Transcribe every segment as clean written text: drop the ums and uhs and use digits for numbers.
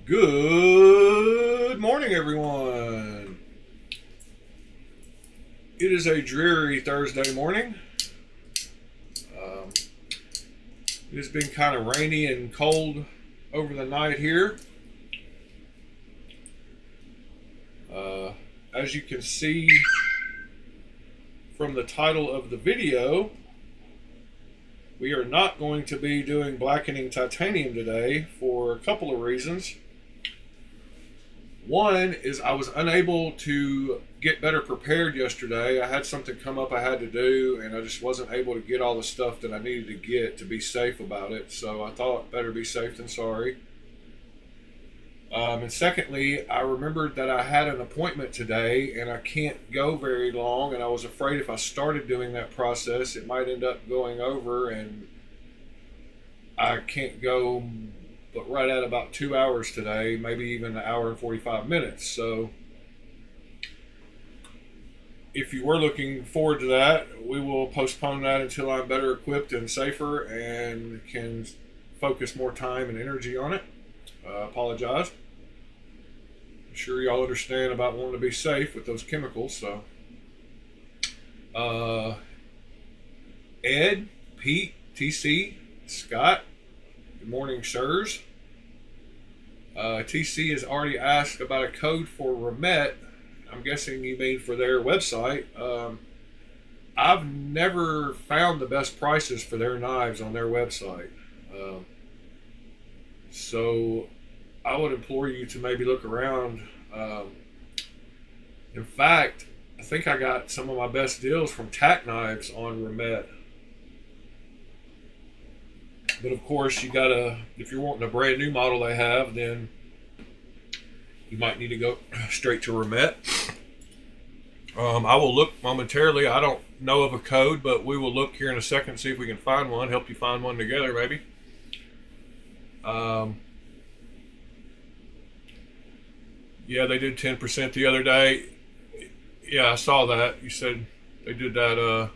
Good morning, everyone. It is a dreary Thursday morning. Um, it has been kind of rainy and cold over the night here. As you can see from the title of the video, we are not going to be doing blackening titanium today for a couple of reasons. One is I was unable to get better prepared yesterday. I had something come up I had to do, and I just wasn't able to get all the stuff that I needed to get to be safe about it. So I thought better be safe than sorry. And secondly, I remembered that I had an appointment today and I can't go very long, and I was afraid if I started doing that process, it might end up going over, and I can't go but right at about 2 hours today, maybe even an hour and 45 minutes. So if you were looking forward to that, we will postpone that until I'm better equipped and safer and can focus more time and energy on it. Apologize. I'm sure y'all understand about wanting to be safe with those chemicals. So Ed, Pete, TC, Scott, good morning, sirs. TC has already asked about a code for Remet. I'm guessing you mean for their website. I've never found the best prices for their knives on their website. So I would implore you to maybe look around. In fact, I think I got some of my best deals from Tack Knives on Remet. But of course, you gotta, if you're wanting a brand new model they have, then you might need to go straight to Remet. I will look momentarily. I don't know of a code, but we will look here in a second, see if we can find one, help you find one together, maybe. Yeah, they did 10% the other day. Yeah, I saw that. You said they did that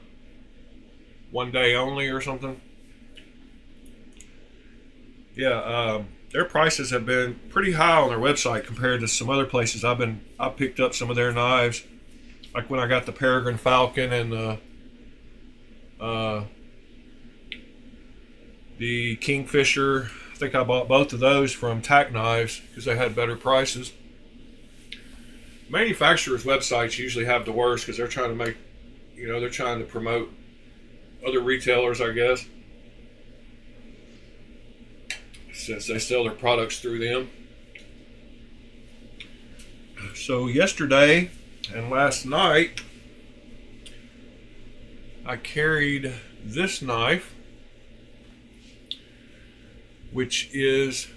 one day only or something. Yeah, their prices have been pretty high on their website compared to some other places. I picked up some of their knives, like when I got the Peregrine Falcon and the Kingfisher. I think I bought both of those from Tack Knives because they had better prices. Manufacturers' websites usually have the worst because they're trying to make, they're trying to promote other retailers, I guess, since they sell their products through them. So yesterday and last night, I carried this knife, which is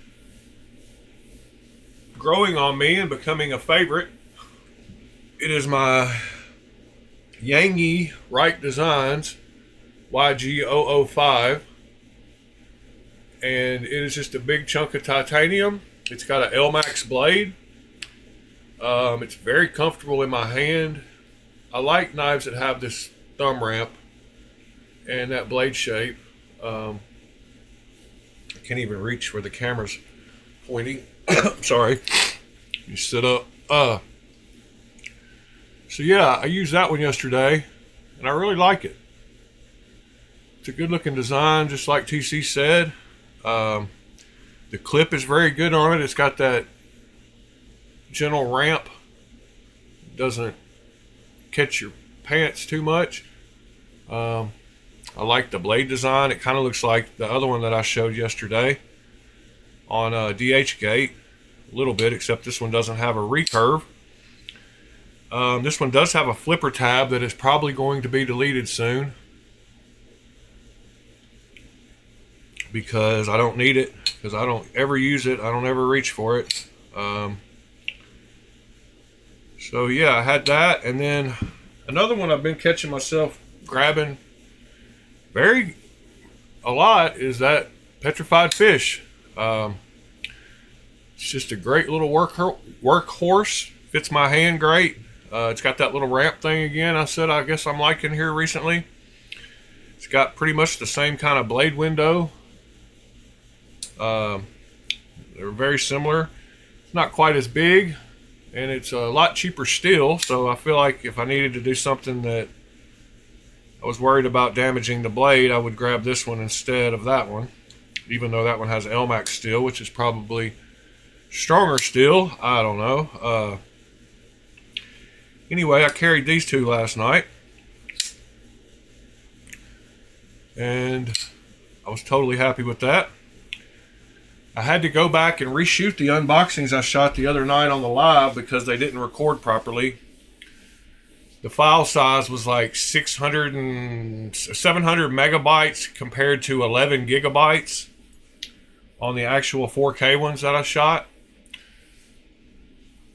growing on me and becoming a favorite. It is my Yangi Right Designs YG005. And it is just a big chunk of titanium. It's got an LMAX blade. It's very comfortable in my hand. I like knives that have this thumb ramp and that blade shape. I can't even reach where the camera's pointing. Sorry. You sit up. So yeah, I used that one yesterday, and I really like it. It's a good looking design, just like TC said. The clip is very good on it. It's got that gentle ramp. Doesn't catch your pants too much. I like the blade design. It kind of looks like the other one that I showed yesterday on DH Gate a little bit, except this one doesn't have a recurve. This one does have a flipper tab that is probably going to be deleted soon, because I don't need it, because I don't ever use it. I don't ever reach for it. So yeah, I had that. And then another one I've been catching myself grabbing a lot is that petrified fish. It's just a great little workhorse. Fits my hand great. It's got that little ramp thing again. I guess I'm liking here recently. It's got pretty much the same kind of blade window. They're very similar. It's not quite as big, and it's a lot cheaper steel. So I feel like if I needed to do something that I was worried about damaging the blade, I would grab this one instead of that one. Even though that one has Elmax steel, which is probably stronger steel. I don't know. Anyway, I carried these two last night, and I was totally happy with that. I had to go back and reshoot the unboxings I shot the other night on the live because they didn't record properly. The file size was like 700 megabytes compared to 11 gigabytes on the actual 4K ones that I shot.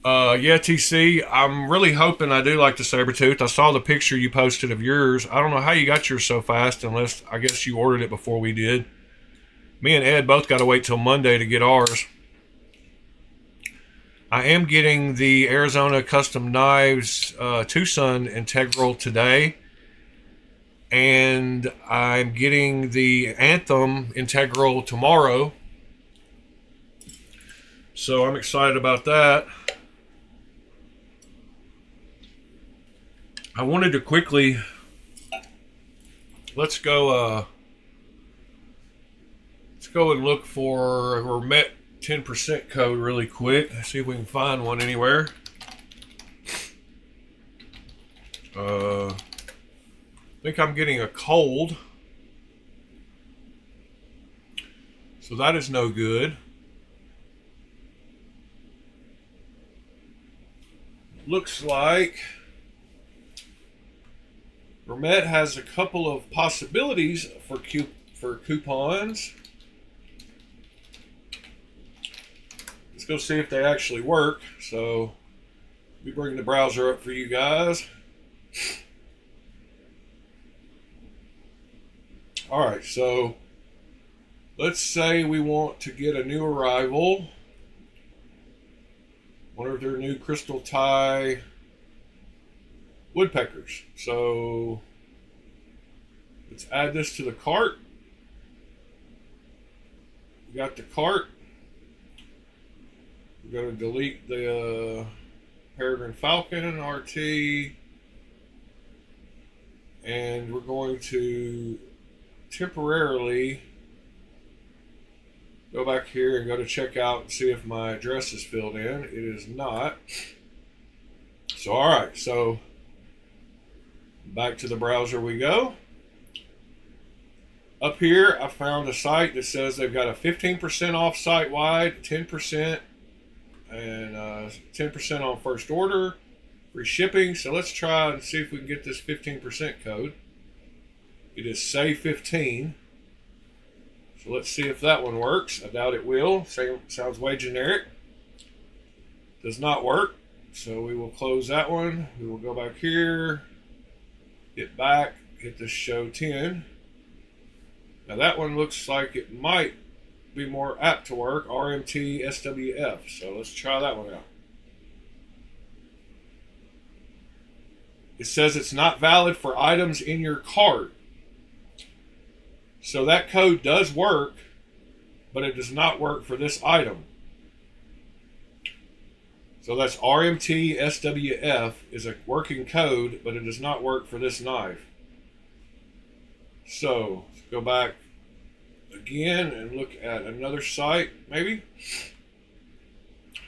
Yeah, TC, I'm really hoping I do like the Sabertooth. I saw the picture you posted of yours. I don't know how you got yours so fast, unless I guess you ordered it before we did. Me and Ed both got to wait till Monday to get ours. I am getting the Arizona Custom Knives Tucson Integral today. And I'm getting the Anthem Integral tomorrow. So I'm excited about that. I wanted to quickly, let's go and look for a Gourmet 10% code really quick. See if we can find one anywhere. I think I'm getting a cold. So that is no good. Looks like Gourmet has a couple of possibilities for coupons. Let's go see if they actually work. So let me bring the browser up for you guys. All right, so let's say we want to get a new arrival. One of their new crystal tie woodpeckers. So let's add this to the cart. We got the cart. We're going to delete the Peregrine Falcon RT. And we're going to temporarily go back here and go to checkout and see if my address is filled in. It is not. So, all right. So, back to the browser we go. Up here, I found a site that says they've got a 15% off site-wide, 10%, and 10% on first order, free shipping. So let's try and see if we can get this 15% code. It is SAY15. So let's see if that one works. I doubt it will. Sounds way generic. Does not work. So we will close that one. We will go back here, hit back, hit the show 10. Now that one looks like it might be more apt to work. RMT SWF. So let's try that one out. It says it's not valid for items in your cart. So that code does work, but it does not work for this item. So that's RMT SWF is a working code, but it does not work for this knife. So let's go back again and look at another site, maybe.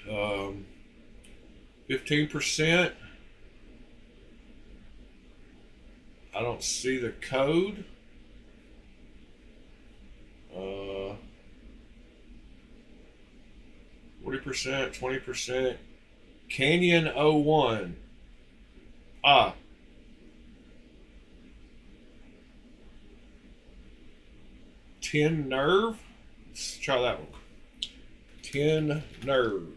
15%. I don't see the code. 40%, 20%. Canyon 01. 10 nerve. Let's try that one. 10 nerve.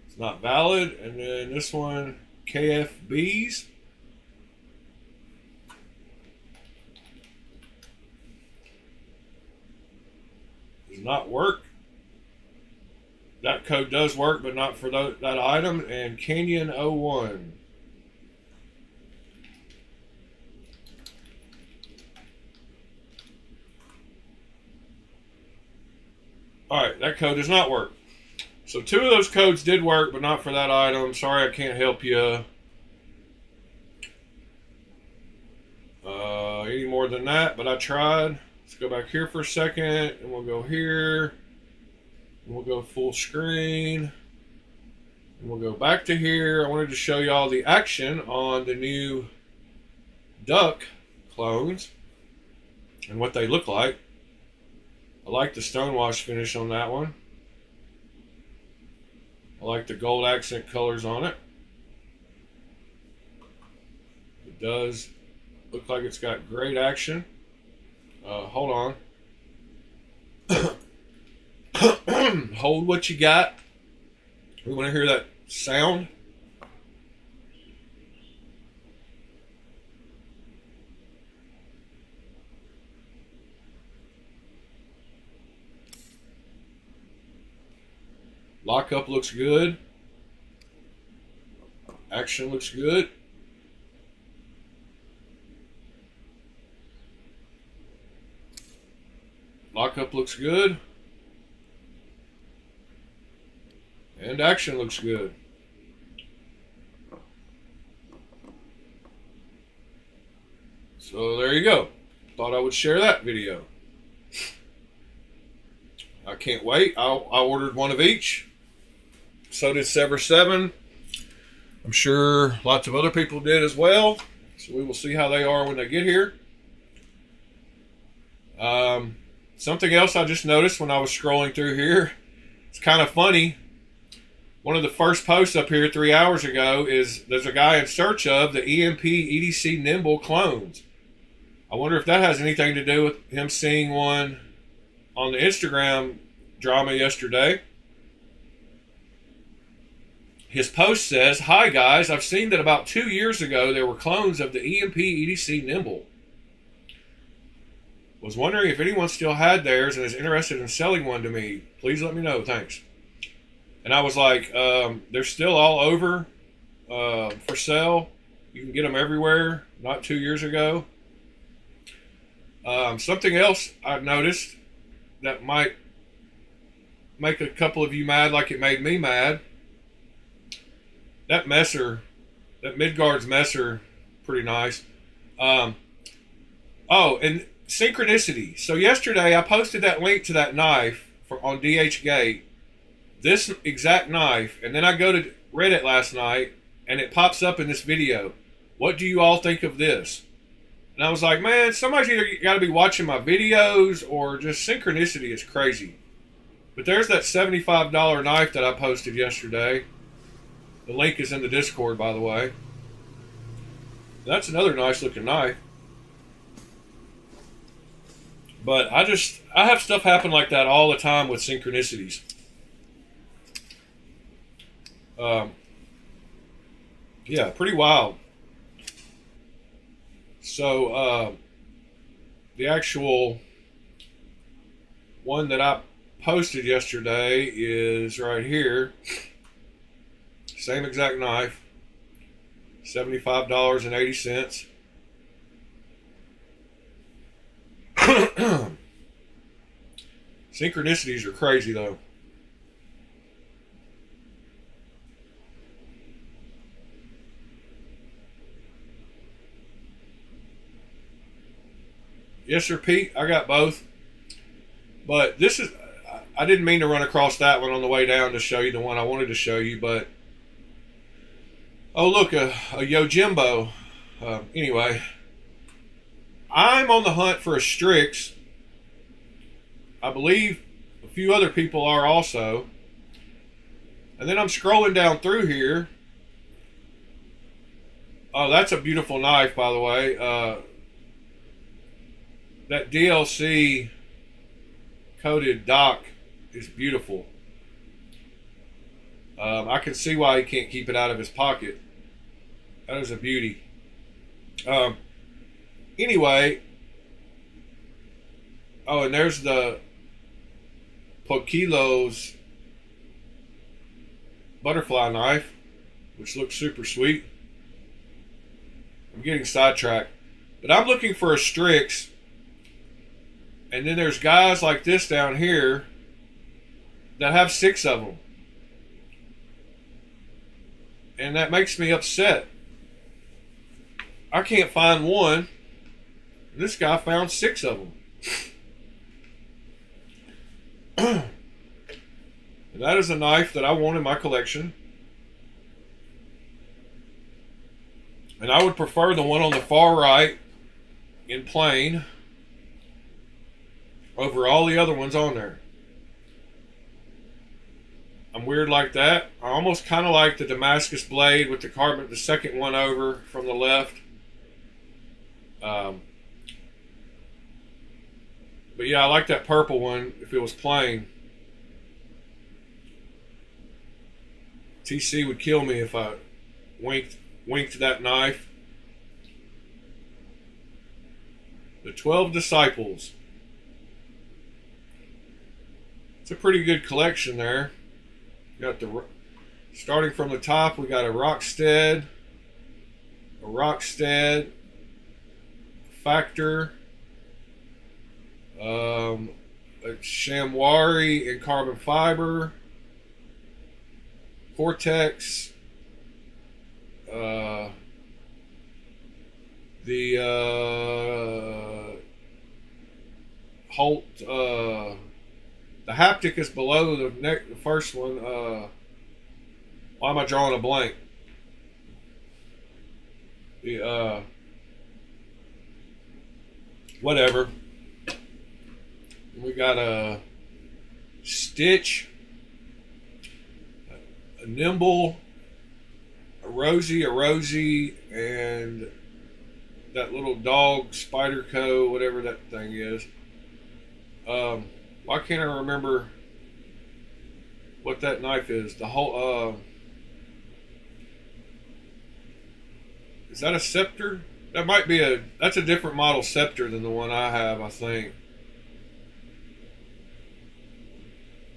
It's not valid. And then this one, KFBs. Does not work. That code does work, but not for that item. And Canyon 01. Alright, that code does not work. So 2 of those codes did work, but not for that item. Sorry, I can't help you any more than that, but I tried. Let's go back here for a second, and we'll go here. And we'll go full screen. And we'll go back to here. I wanted to show y'all the action on the new duck clones and what they look like. I like the stonewash finish on that one. I like the gold accent colors on it. It does look like it's got great action. Hold on. Hold what you got. We want to hear that sound. Lockup looks good. Action looks good. Lockup looks good. And action looks good. So there you go. Thought I would share that video. I can't wait. I ordered one of each. So did Sever 7. I'm sure lots of other people did as well. So we will see how they are when they get here. Something else I just noticed when I was scrolling through here. It's kind of funny. One of the first posts up here 3 hours ago is there's a guy in search of the EMP EDC Nimble clones. I wonder if that has anything to do with him seeing one on the Instagram drama yesterday. His post says, "Hi guys, I've seen that about 2 years ago there were clones of the EMP EDC Nimble. Was wondering if anyone still had theirs and is interested in selling one to me. Please let me know, thanks." And I was like, they're still all over for sale. You can get them everywhere, not 2 years ago. Something else I've noticed that might make a couple of you mad like it made me mad. That Messer, that Midgard's Messer, pretty nice. Oh, and synchronicity. So yesterday I posted that link to that knife on DHgate. This exact knife, and then I go to Reddit last night and it pops up in this video. What do you all think of this? And I was like, man, somebody's either got to be watching my videos or just synchronicity is crazy. But there's that $75 knife that I posted yesterday. The link is in the Discord, by the way. That's another nice looking knife. But I have stuff happen like that all the time with synchronicities. Yeah, pretty wild. So, the actual one that I posted yesterday is right here. Same exact knife. $75.80. Synchronicities are crazy though. Yes, sir, Pete. I got both. But this is, I didn't mean to run across that one on the way down to show you the one I wanted to show you, but oh, look, a Yojimbo. Anyway, I'm on the hunt for a Strix. I believe a few other people are also. And then I'm scrolling down through here. Oh, that's a beautiful knife, by the way. That DLC coated dock is beautiful. I can see why he can't keep it out of his pocket. That is a beauty. Anyway, oh, and there's the Pokilo's butterfly knife, which looks super sweet. I'm getting sidetracked, but I'm looking for a Strix, and then there's guys like this down here that have 6 of them. And that makes me upset. I can't find one. This guy found 6 of them. And that is a knife that I want in my collection. And I would prefer the one on the far right in plain over all the other ones on there. I'm weird like that. I almost kind of like the Damascus blade with the carbon, the second one over from the left. But yeah, I like that purple one if it was plain. TC would kill me if I winked that knife. The 12 Disciples. It's a pretty good collection there. Got the, starting from the top, we got a Rockstead, Factor, a Shamwari in carbon fiber, Cortex, the Holt, the haptic is below the first one. Why am I drawing a blank? The whatever. We got a Stitch, a Nimble, a Rosie, and that little dog Spyderco, whatever that thing is. Why can't I remember what that knife is? The whole is that a Scepter? That might be that's a different model Scepter than the one I have, I think.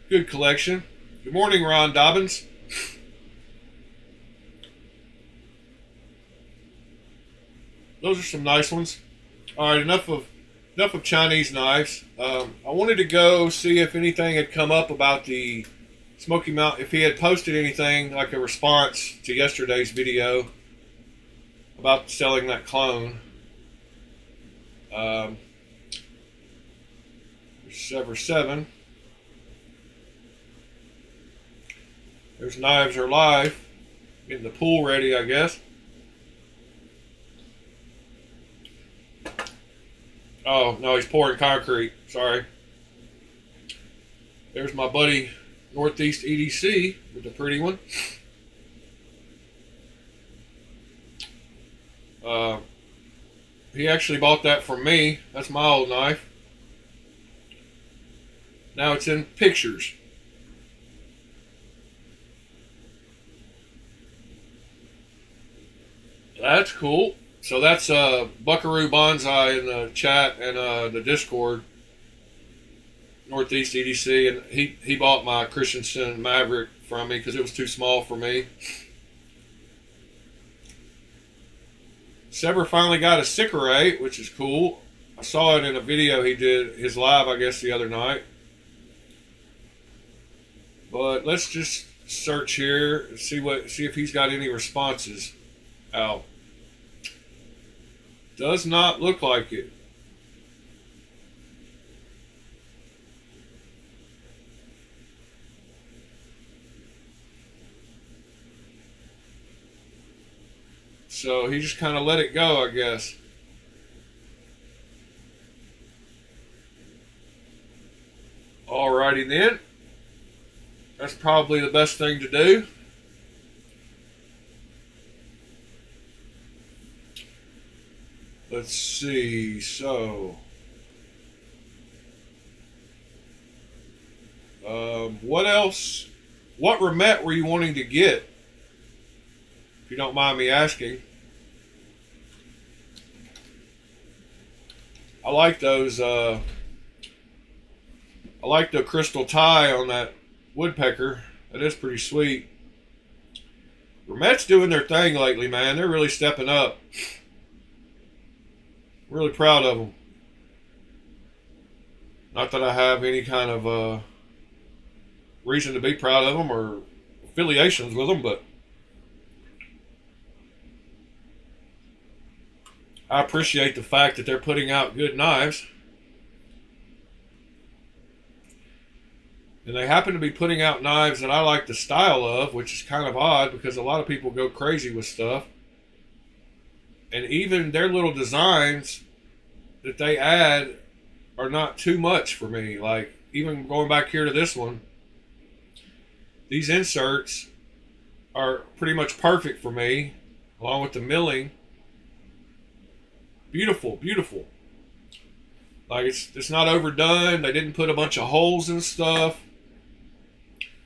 Good collection. Good morning, Ron Dobbins. Those are some nice ones. All right, enough of Chinese knives. I wanted to go see if anything had come up about the Smoky Mountain, if he had posted anything like a response to yesterday's video about selling that clone. Sever 7. There's Knives Are Live. Getting the pool ready, I guess. Oh, no, he's pouring concrete. Sorry. There's my buddy Northeast EDC with the pretty one. He actually bought that from me. That's my old knife. Now it's in pictures. That's cool. So that's Buckaroo Bonsai in the chat and the Discord. Northeast EDC, and he bought my Christensen Maverick from me because it was too small for me. Sever finally got a Sicaray, which is cool. I saw it in a video he did, his live, I guess, the other night. But let's just search here and see if he's got any responses out. Does not look like it. So he just kind of let it go, I guess. Alrighty then. That's probably the best thing to do. Let's see, so what else? What remet were you wanting to get? If you don't mind me asking. I like those, I like the crystal tie on that woodpecker. That is pretty sweet. Remet's doing their thing lately, man. They're really stepping up. Really proud of them. Not that I have any kind of reason to be proud of them or affiliations with them, but I appreciate the fact that they're putting out good knives. And they happen to be putting out knives that I like the style of, which is kind of odd because a lot of people go crazy with stuff. And even their little designs that they add are not too much for me. Like, even going back here to this one, these inserts are pretty much perfect for me, along with the milling. Beautiful, beautiful. Like, it's not overdone. They didn't put a bunch of holes and stuff.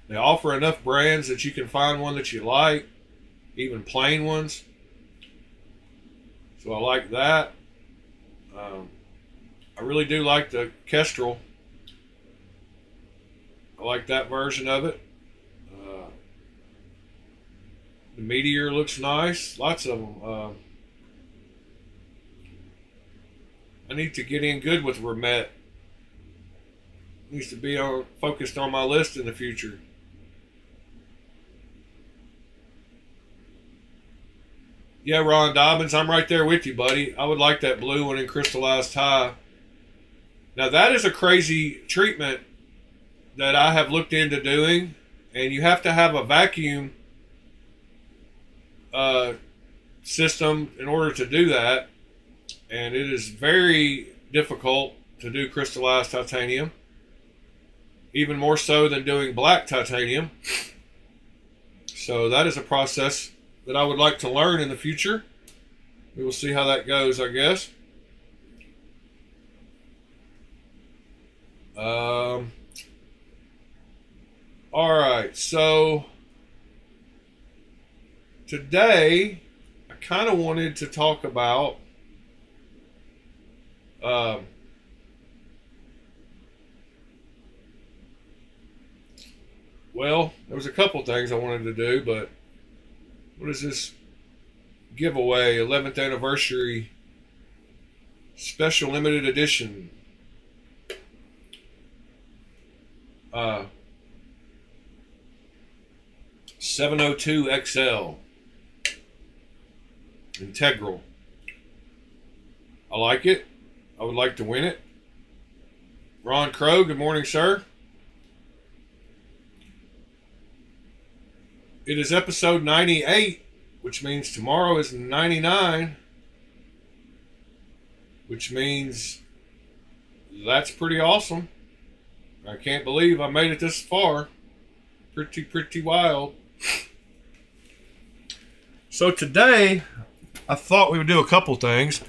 They offer enough brands that you can find one that you like, even plain ones. So I like that. I really do like the Kestrel. I like that version of it. The Meteor looks nice. Lots of them. I need to get in good with Remet. Needs to be focused on my list in the future. Yeah, Ron Dobbins, I'm right there with you, buddy. I would like that blue one in crystallized tie. Now, that is a crazy treatment that I have looked into doing, and you have to have a vacuum system in order to do that, and it is very difficult to do crystallized titanium, even more so than doing black titanium. So that is a process that I would like to learn in the future. We will see how that goes, I guess. All right, so today I kind of wanted to talk about well, there was a couple things I wanted to do, but what is this giveaway? 11th anniversary special limited edition. 702 XL Integral. I like it. I would like to win it. Ron Crow, good morning, sir. It is episode 98, which means tomorrow is 99, which means that's pretty awesome. I can't believe I made it this far. Pretty wild. So today, I thought we would do a couple things.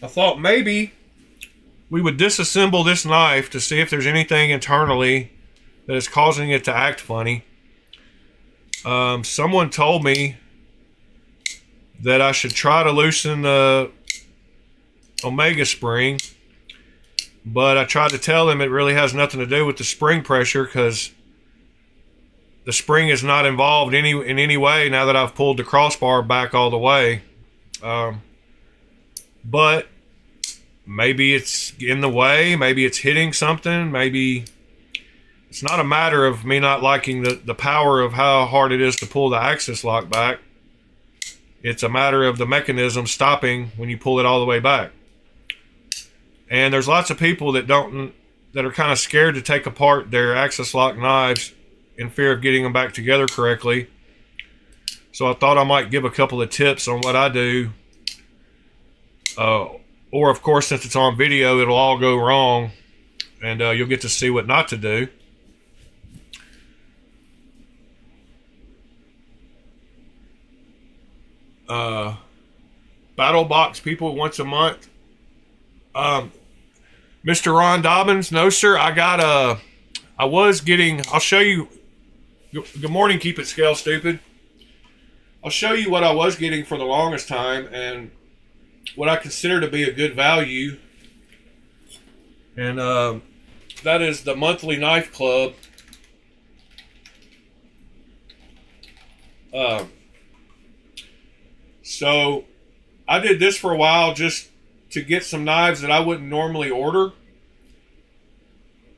I thought maybe we would disassemble this knife to see if there's anything internally that is causing it to act funny. Someone told me that I should try to loosen the Omega spring, but I tried to tell them it really has nothing to do with the spring pressure because the spring is not involved in any way now that I've pulled the crossbar back all the way. But maybe it's in the way, maybe it's hitting something, maybe it's not a matter of me not liking the power of how hard it is to pull the axis lock back. It's a matter of the mechanism stopping when you pull it all the way back. And there's lots of people that are kind of scared to take apart their axis lock knives in fear of getting them back together correctly. So I thought I might give a couple of tips on what I do. Or of course, since it's on video, it'll all go wrong and you'll get to see what not to do. Battle box people once a month. Mr. Ron Dobbins, no sir, I was getting, I'll show you. Good morning, keep it scale stupid. I'll show you what I was getting for the longest time and what I consider to be a good value. And that is the monthly knife club. So I did this for a while just to get some knives that I wouldn't normally order.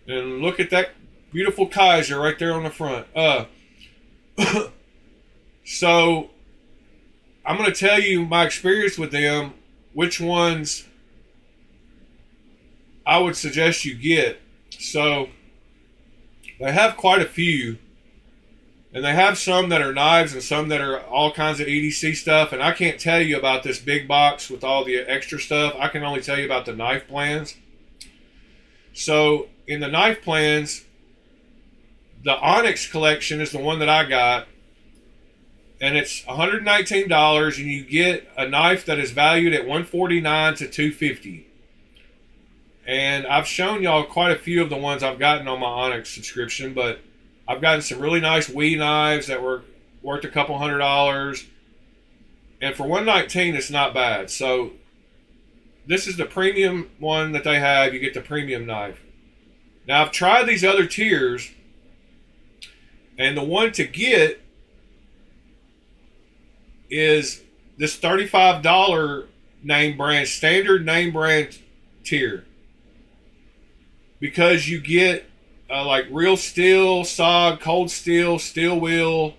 And look at that Beautiful Kaiser right there on the front. So I'm going to tell you my experience with them, which ones I would suggest you get. So they have quite a few, and they have some that are knives and some that are all kinds of EDC stuff. And I can't tell you about this big box with all the extra stuff. I can only tell you about the knife plans. So in the knife plans, the Onyx collection is the one that I got, and it's $119, and you get a knife that is valued at $149 to $250. And I've shown y'all quite a few of the ones I've gotten on my Onyx subscription, but I've gotten some really nice Wii knives that were worth a couple $100, and for $119 it's not bad. So this is the premium one that they have. You get the premium knife. Now I've tried these other tiers, and the one to get is this $35 name brand, standard name brand tier, because you get like real steel, SOG, cold steel, steel wheel.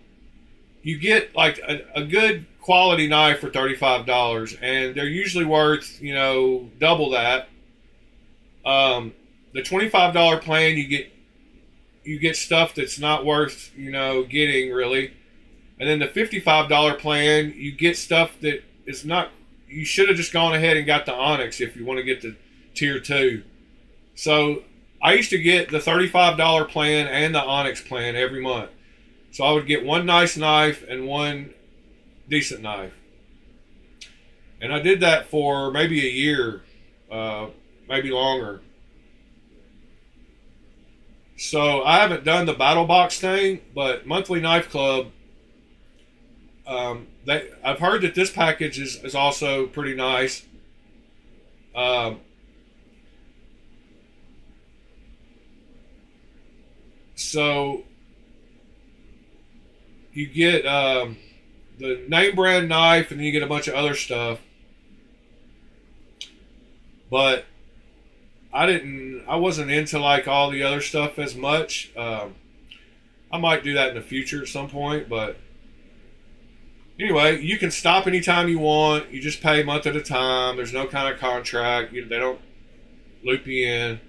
You get like a good quality knife for $35, and they're usually worth, double that. The $25 plan, you get stuff that's not worth, getting really. And then the $55 plan, you get stuff that is not, you should have just gone ahead and got the Onyx if you want to get the tier 2. So I used to get the $35 plan and the Onyx plan every month. So I would get one nice knife and one decent knife. And I did that for maybe a year, maybe longer. So I haven't done the battle box thing, but Monthly Knife Club, I've heard that this package is also pretty nice. So you get the name brand knife, and then you get a bunch of other stuff. But I wasn't into like all the other stuff as much. I might do that in the future at some point, but anyway, you can stop anytime you want. You just pay a month at a time. There's no kind of contract. They don't loop you in.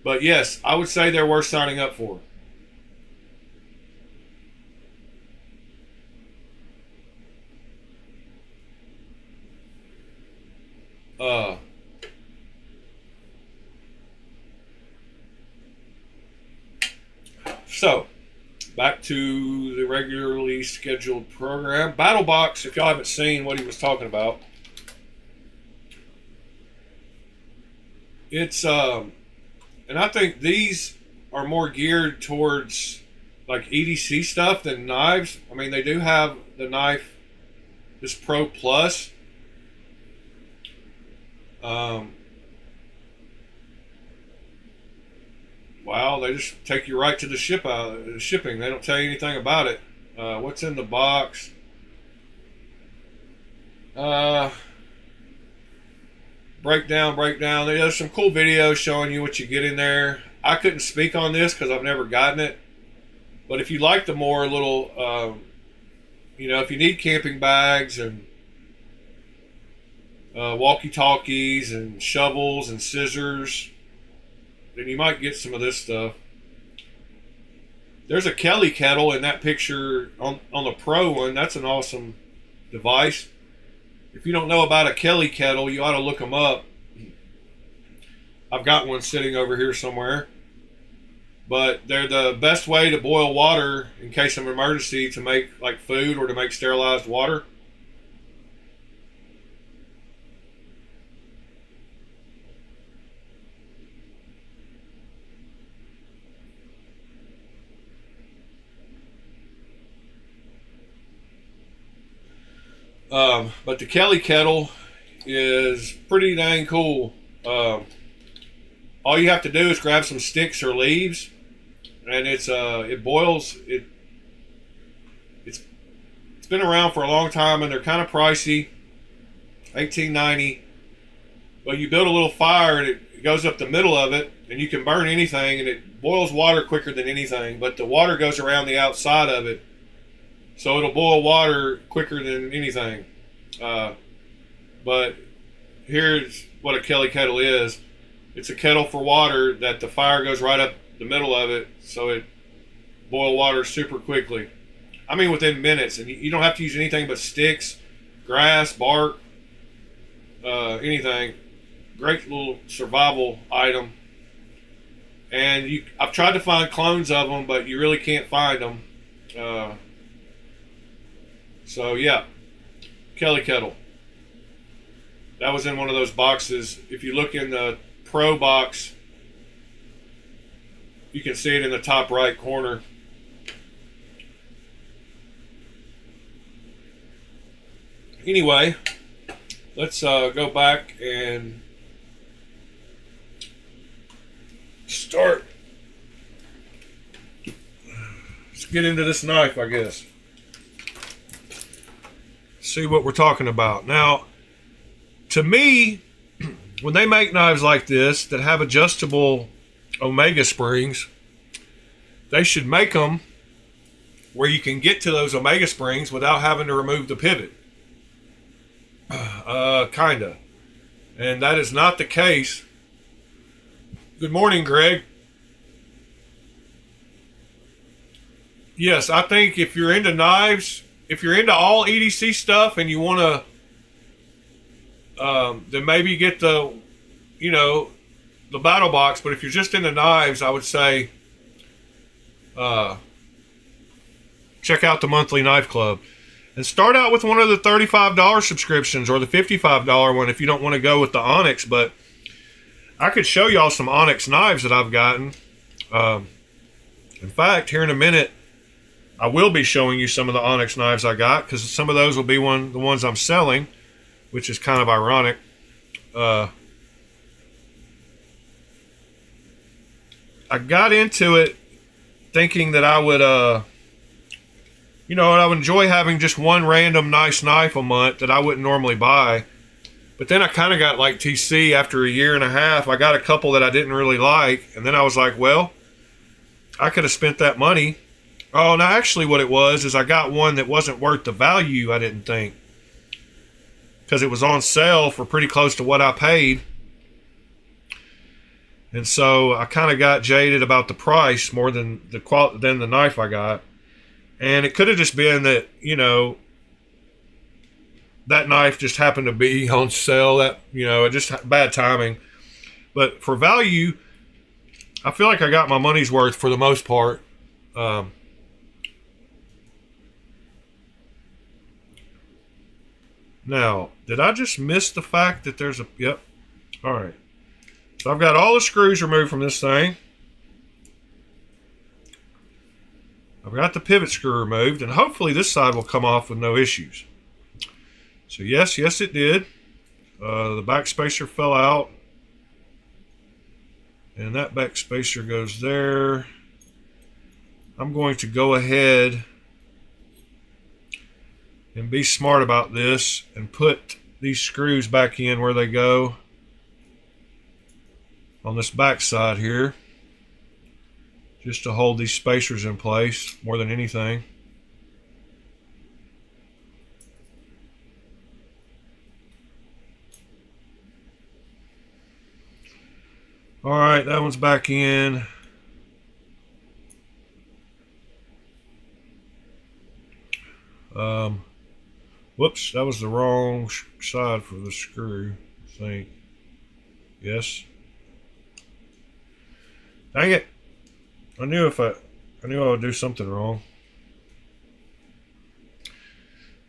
But yes, I would say they're worth signing up for. So, back to the regularly scheduled program. Battle Box, if y'all haven't seen what he was talking about, it's, and I think these are more geared towards like EDC stuff than knives. I mean, they do have the knife, this Pro Plus. Wow, they just take you right to the shipping. They don't tell you anything about it. What's in the box? Breakdown. There's some cool videos showing you what you get in there. I couldn't speak on this because I've never gotten it. But if you like the more little, if you need camping bags and walkie-talkies and shovels and scissors, then you might get some of this stuff. There's a Kelly kettle in that picture on the Pro one. That's an awesome device. If you don't know about a Kelly kettle, you ought to look them up. I've got one sitting over here somewhere. But they're the best way to boil water in case of emergency, to make like food or to make sterilized water. But the Kelly kettle is pretty dang cool. All you have to do is grab some sticks or leaves, and it boils. It's been around for a long time, and they're kind of pricey, $18.90. But you build a little fire, and it goes up the middle of it, and you can burn anything, and it boils water quicker than anything, but the water goes around the outside of it, so it'll boil water quicker than anything. But here's what a Kelly kettle is. It's a kettle for water that the fire goes right up the middle of it, so it boil water super quickly. I mean within minutes, and you don't have to use anything but sticks, grass, bark, anything. Great little survival item. And I've tried to find clones of them, but you really can't find them. So yeah, Kelly kettle. That was in one of those boxes. If you look in the Pro box, you can see it in the top right corner. Anyway, let's go back and start. Let's get into this knife, I guess. See what we're talking about. Now, to me, when they make knives like this that have adjustable omega springs, they should make them where you can get to those omega springs without having to remove the pivot. Kinda. And that is not the case. Good morning, Greg. Yes, I think if you're into knives, if you're into all EDC stuff and you want to then maybe get the battle box. But if you're just into knives, I would say check out the monthly knife club and start out with one of the $35 subscriptions or the $55 one if you don't want to go with the Onyx. But I could show y'all some Onyx knives that I've gotten. In fact, here in a minute, I will be showing you some of the Onyx knives I got, because some of those will be the ones I'm selling, which is kind of ironic. I got into it thinking that I would, I would enjoy having just one random nice knife a month that I wouldn't normally buy. But then I kind of got like TC after a year and a half. I got a couple that I didn't really like, and then I was like, well, I could have spent that money. Oh, no, actually what it was is I got one that wasn't worth the value, I didn't think, because it was on sale for pretty close to what I paid. And so I kind of got jaded about the price more than the knife I got. And it could have just been that, that knife just happened to be on sale. That, just bad timing. But for value, I feel like I got my money's worth for the most part. Now, did I just miss the fact that there's a... Yep. All right. So I've got all the screws removed from this thing. I've got the pivot screw removed, and hopefully this side will come off with no issues. So yes, it did. The back spacer fell out. And that back spacer goes there. I'm going to go ahead and be smart about this and put these screws back in where they go on this back side here, just to hold these spacers in place more than anything. All right, that one's back in. Whoops, that was the wrong side for the screw, I think. Yes. Dang it. I knew I would do something wrong.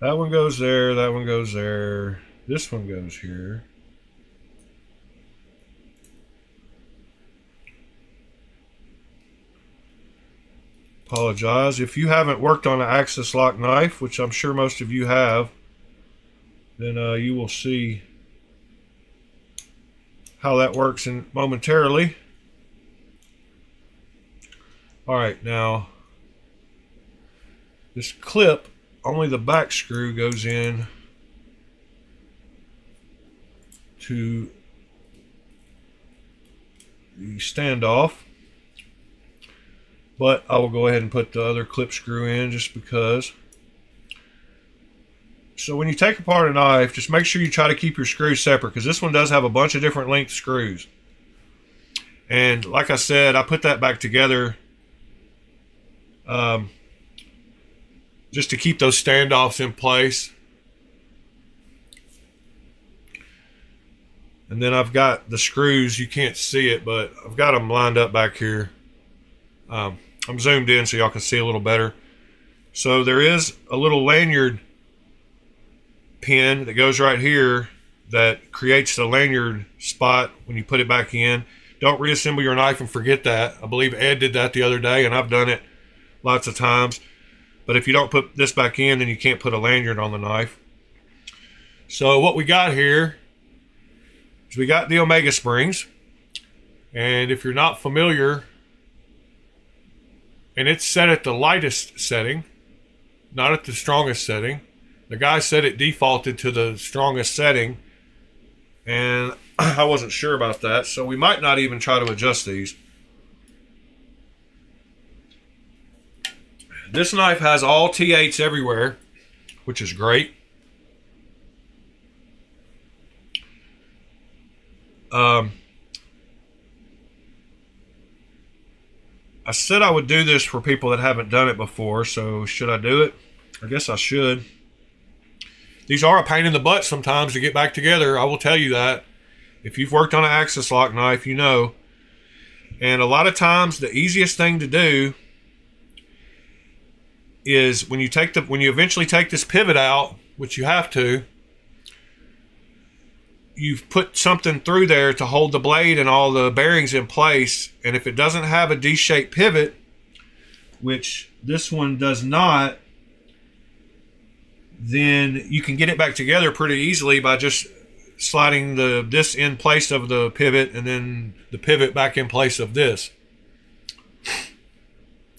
That one goes there, that one goes there. This one goes here. Apologize. If you haven't worked on an axis lock knife, which I'm sure most of you have, then you will see how that works momentarily. Alright, now this clip, only the back screw goes in to the standoff, but I will go ahead and put the other clip screw in just because. So when you take apart a knife, just make sure you try to keep your screws separate, because this one does have a bunch of different length screws. And like I said, I put that back together just to keep those standoffs in place. And then I've got the screws, you can't see it, but I've got them lined up back here. I'm zoomed in so y'all can see a little better. So there is a little lanyard pin that goes right here that creates the lanyard spot when you put it back in. Don't reassemble your knife and forget that. I believe Ed did that the other day, and I've done it lots of times. But if you don't put this back in, then you can't put a lanyard on the knife. So what we got here is we got the Omega springs. And if you're not familiar, and it's set at the lightest setting, not at the strongest setting. The guy said it defaulted to the strongest setting, and I wasn't sure about that, so we might not even try to adjust these. This knife has all T8s everywhere, which is great. I said I would do this for people that haven't done it before, so should I do it? I guess I should. These are a pain in the butt sometimes to get back together, I will tell you that. If you've worked on an axis lock knife, you know. And a lot of times the easiest thing to do is when you eventually take this pivot out, which you have to, you've put something through there to hold the blade and all the bearings in place. And if it doesn't have a D-shaped pivot, which this one does not, then you can get it back together pretty easily by just sliding this in place of the pivot and then the pivot back in place of this.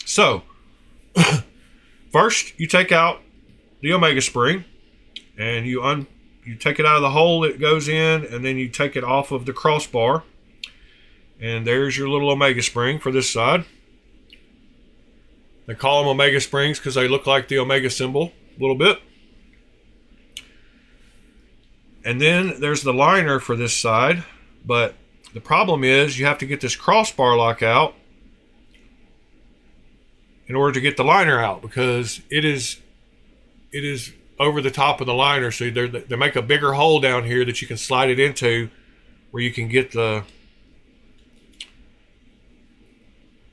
So first you take out the Omega spring and you take it out of the hole it goes in, and then you take it off of the crossbar, and there's your little Omega spring for this side. They call them Omega springs because they look like the Omega symbol a little bit. And then there's the liner for this side, but the problem is you have to get this crossbar lock out in order to get the liner out, because it is over the top of the liner. So they make a bigger hole down here that you can slide it into, where you can get the...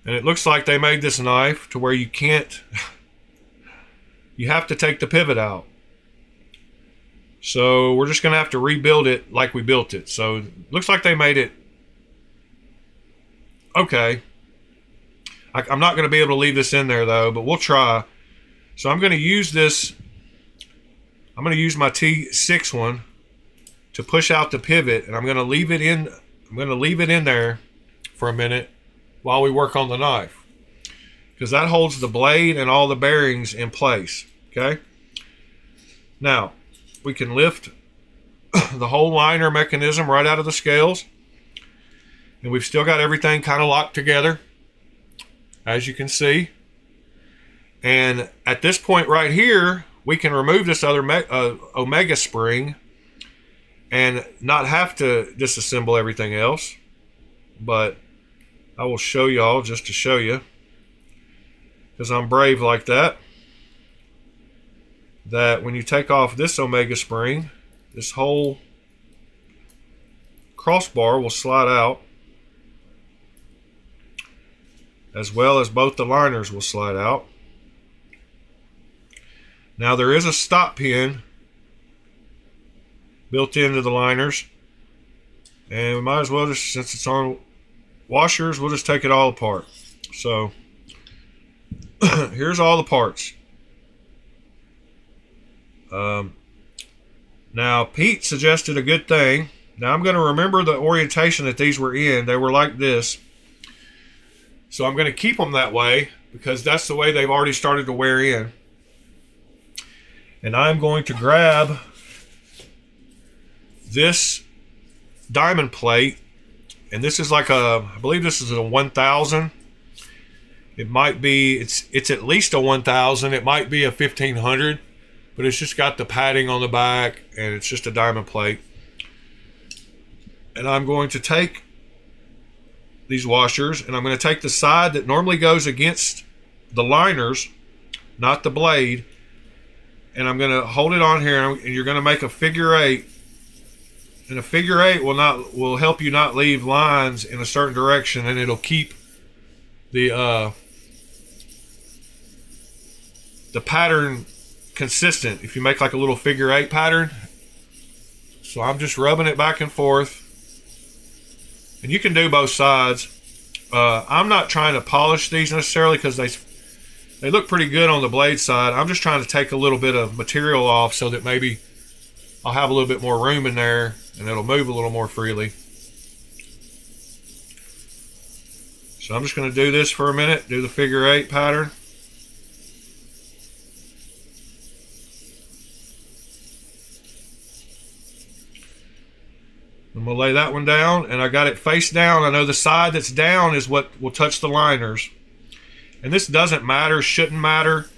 And it looks like they made this knife to where you can't... You have to take the pivot out. So we're just going to have to rebuild it like we built it. So it looks like they made it okay. I'm not going to be able to leave this in there though, but we'll try. So I'm going to use this. I'm going to use my T6 one to push out the pivot, and I'm going to leave it in. I'm going to leave it in there for a minute while we work on the knife, because that holds the blade and all the bearings in place. Okay. Now we can lift the whole liner mechanism right out of the scales, and we've still got everything kind of locked together, as you can see. And at this point right here, we can remove this other Omega spring and not have to disassemble everything else. But I will show y'all just to show you, because I'm brave like that, that when you take off this Omega spring, this whole crossbar will slide out, as well as both the liners will slide out. Now there is a stop pin built into the liners, and we might as well just, since it's on washers, we'll just take it all apart. So here's all the parts. Now Pete suggested a good thing. Now I'm going to remember the orientation that these were in. They were like this, so I'm going to keep them that way because that's the way they've already started to wear in. And I'm going to grab this diamond plate And this is like I believe this is a 1000. It might be, it's at least a 1000. It might be a 1500, but it's just got the padding on the back and it's just a diamond plate. And I'm going to take these washers and I'm going to take the side that normally goes against the liners, not the blade, and I'm going to hold it on here, and you're going to make a figure eight. And a figure eight will help you not leave lines in a certain direction, and it'll keep the pattern consistent if you make like a little figure eight pattern. So I'm just rubbing it back and forth, and you can do both sides. I'm not trying to polish these necessarily because they look pretty good on the blade side. I'm just trying to take a little bit of material off so that maybe I'll have a little bit more room in there and it'll move a little more freely. So I'm just going to do this for a minute, do the figure eight pattern. I'm going to lay that one down, and I got it face down. I know the side that's down is what will touch the liners. And this doesn't matter, shouldn't matter,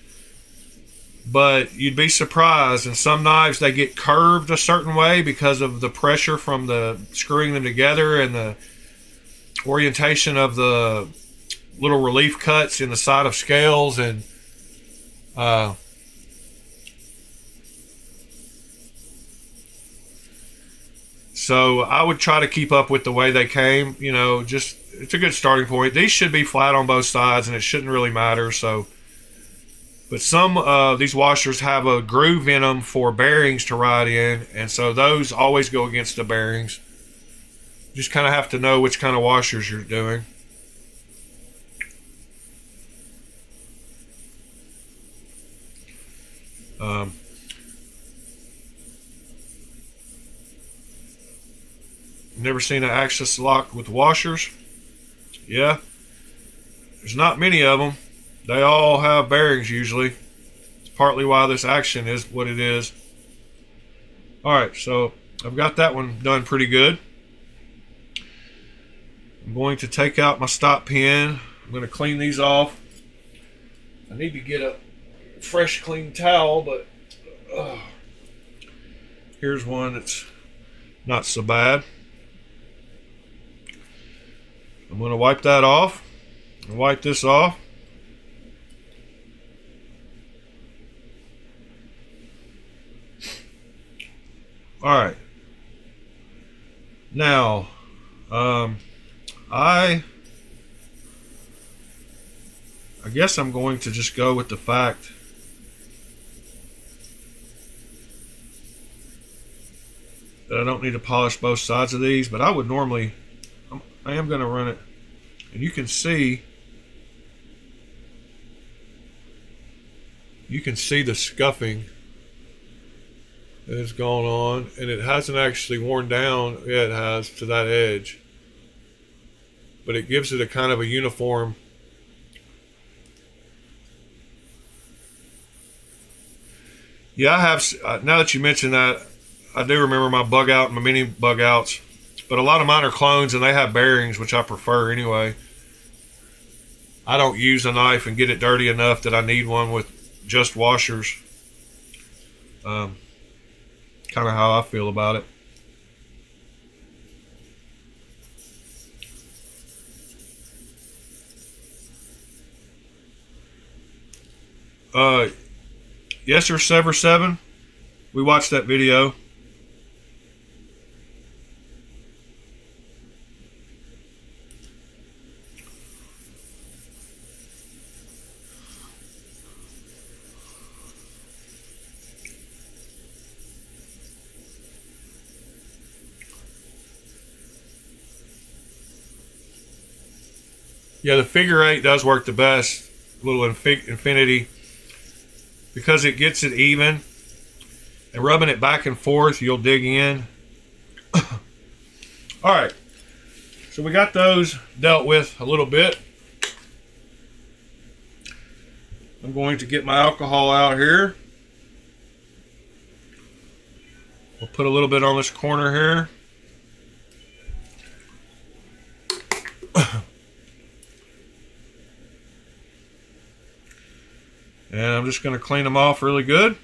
but you'd be surprised. In some knives, they get curved a certain way because of the pressure from the screwing them together and the orientation of the little relief cuts in the side of scales. And so I would try to keep up with the way they came. You know, just, it's a good starting point. These should be flat on both sides, and it shouldn't really matter. So, but some these washers have a groove in them for bearings to ride in, and so those always go against the bearings. You just kind of have to know which kind of washers you're doing. Never seen an axis lock with washers? Yeah, there's not many of them. They all have bearings usually. It's partly why this action is what it is. Alright, so I've got that one done pretty good. I'm going to take out my stop pin. I'm going to clean these off. I need to get a fresh clean towel, but here's one that's not so bad. I'm going to wipe that off and wipe this off. Alright. Now, I guess I'm going to just go with the fact that I don't need to polish both sides of these, but I would normally, I am going to run it, and you can see the scuffing that has gone on, and it hasn't actually worn down. Yeah, it has to that edge, but it gives it a kind of a uniform. Yeah, I have, now that you mention that, I do remember my bug out and my mini bug outs. But a lot of mine are clones, and they have bearings, which I prefer anyway. I don't use a knife and get it dirty enough that I need one with just washers. Kind of how I feel about it. Yes, sir, Sever 7. We watched that video. Yeah, the figure eight does work the best. A little infinity, because it gets it even, and rubbing it back and forth, you'll dig in. All right, so we got those dealt with a little bit. I'm going to get my alcohol out here. We'll put a little bit on this corner here. And I'm just going to clean them off really good.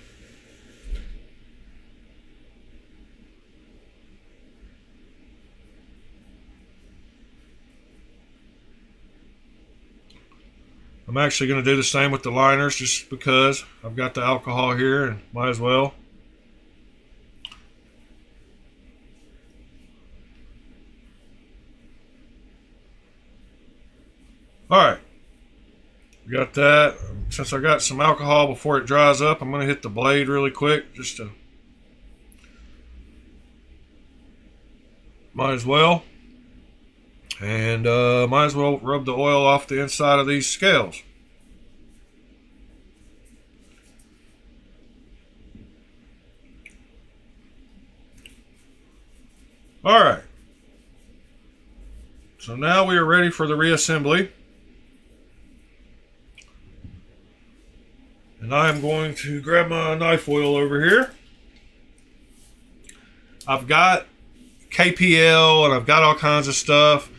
I'm actually going to do the same with the liners just because I've got the alcohol here and might as well. Alright, we got that. Since I got some alcohol before it dries up, I'm going to hit the blade really quick just to, might as well. And might as well rub the oil off the inside of these scales. Alright, so now we are ready for the reassembly. And I am going to grab my knife oil over here. I've got KPL and I've got all kinds of stuff,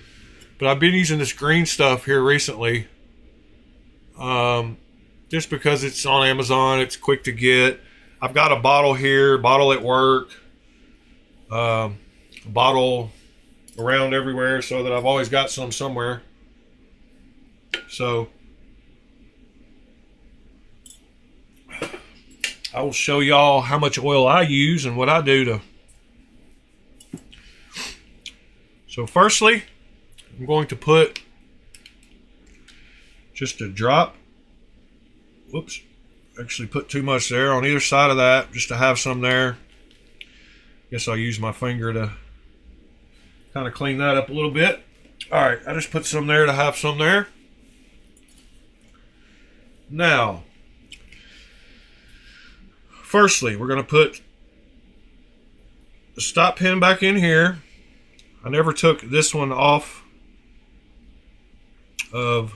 but I've been using this green stuff here recently. Just because it's on Amazon, it's quick to get. I've got a bottle here, bottle at work, a bottle around everywhere, so that I've always got some somewhere. So I will show y'all how much oil I use and what I do to. So firstly, I'm going to put just a drop. Whoops, actually put too much there on either side of that just to have some there. Guess I'll use my finger to kind of clean that up a little bit. All right, I just put some there to have some there. Now, firstly, we're going to put the stop pin back in here. I never took this one off of,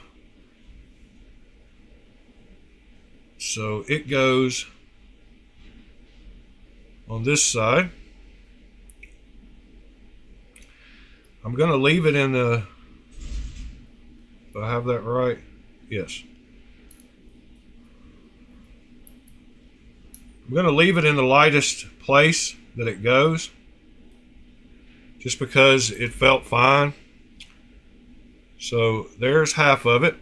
so it goes on this side. I'm going to leave it in the, do I have that right? Yes. I'm going to leave it in the lightest place that it goes, just because it felt fine. So there's half of it.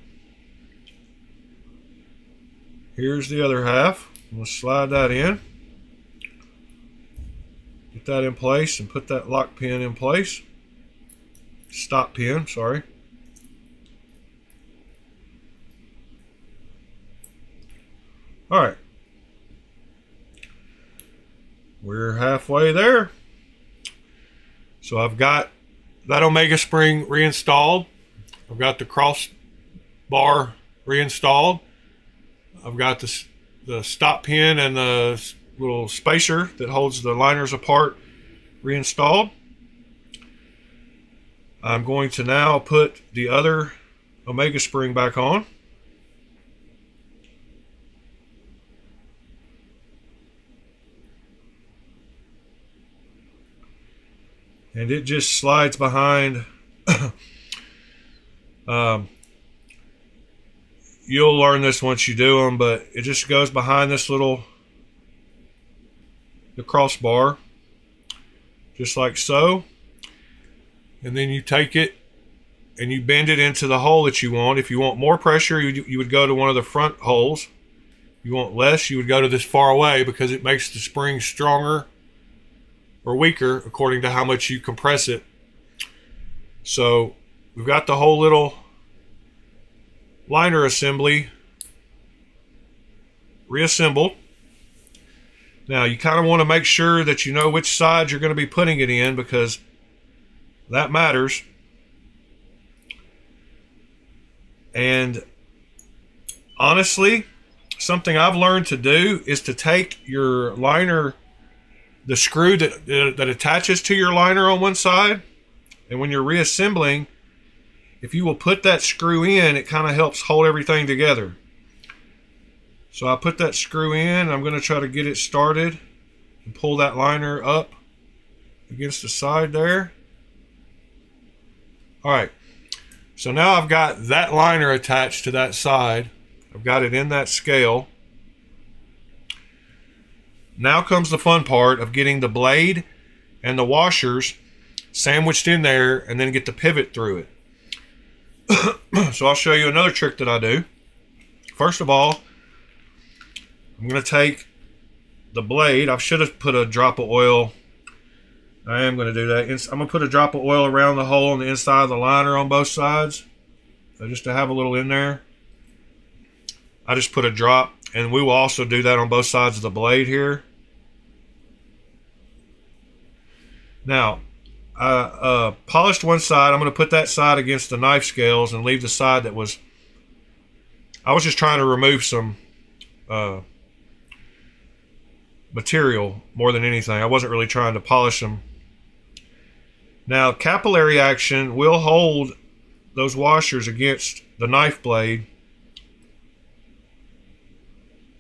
Here's the other half. I'm going to slide that in. Get that in place and put that lock pin in place. Stop pin, sorry. All right. We're halfway there. So I've got that Omega spring reinstalled. I've got the cross bar reinstalled. I've got the stop pin and the little spacer that holds the liners apart reinstalled. I'm going to now put the other Omega spring back on. And it just slides behind. You'll learn this once you do them, but it just goes behind this the crossbar, just like so. And then you take it and you bend it into the hole that you want. If you want more pressure, you would go to one of the front holes. If you want less, you would go to this far away, because it makes the spring stronger or weaker according to how much you compress it. So we've got the whole little liner assembly reassembled. Now you kind of want to make sure that you know which side you're going to be putting it in, because that matters. And honestly, something I've learned to do is to take your liner, the screw that attaches to your liner on one side, and when you're reassembling, if you will put that screw in, it kind of helps hold everything together. So I put that screw in. I'm going to try to get it started and pull that liner up against the side there. All right, so now I've got that liner attached to that side. I've got it in that scale. Now comes the fun part of getting the blade and the washers sandwiched in there and then get the pivot through it. So I'll show you another trick that I do. First of all, I'm going to take the blade. I should have put a drop of oil. I am going to do that. I'm going to put a drop of oil around the hole on the inside of the liner on both sides. So just to have a little in there. I just put a drop, and we will also do that on both sides of the blade here. Now, I polished one side. I'm going to put that side against the knife scales and leave the side that was... I was just trying to remove some material more than anything. I wasn't really trying to polish them. Now, capillary action will hold those washers against the knife blade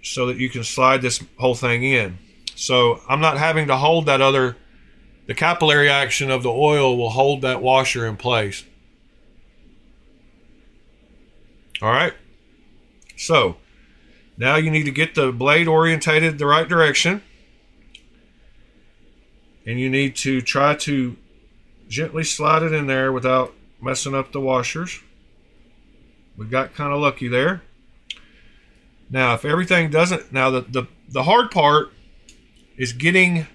so that you can slide this whole thing in. So I'm not having to hold that other... The capillary action of the oil will hold that washer in place. All right. So now you need to get the blade orientated the right direction. And you need to try to gently slide it in there without messing up the washers. We got kind of lucky there. Now, if everything doesn't... Now, the hard part is getting...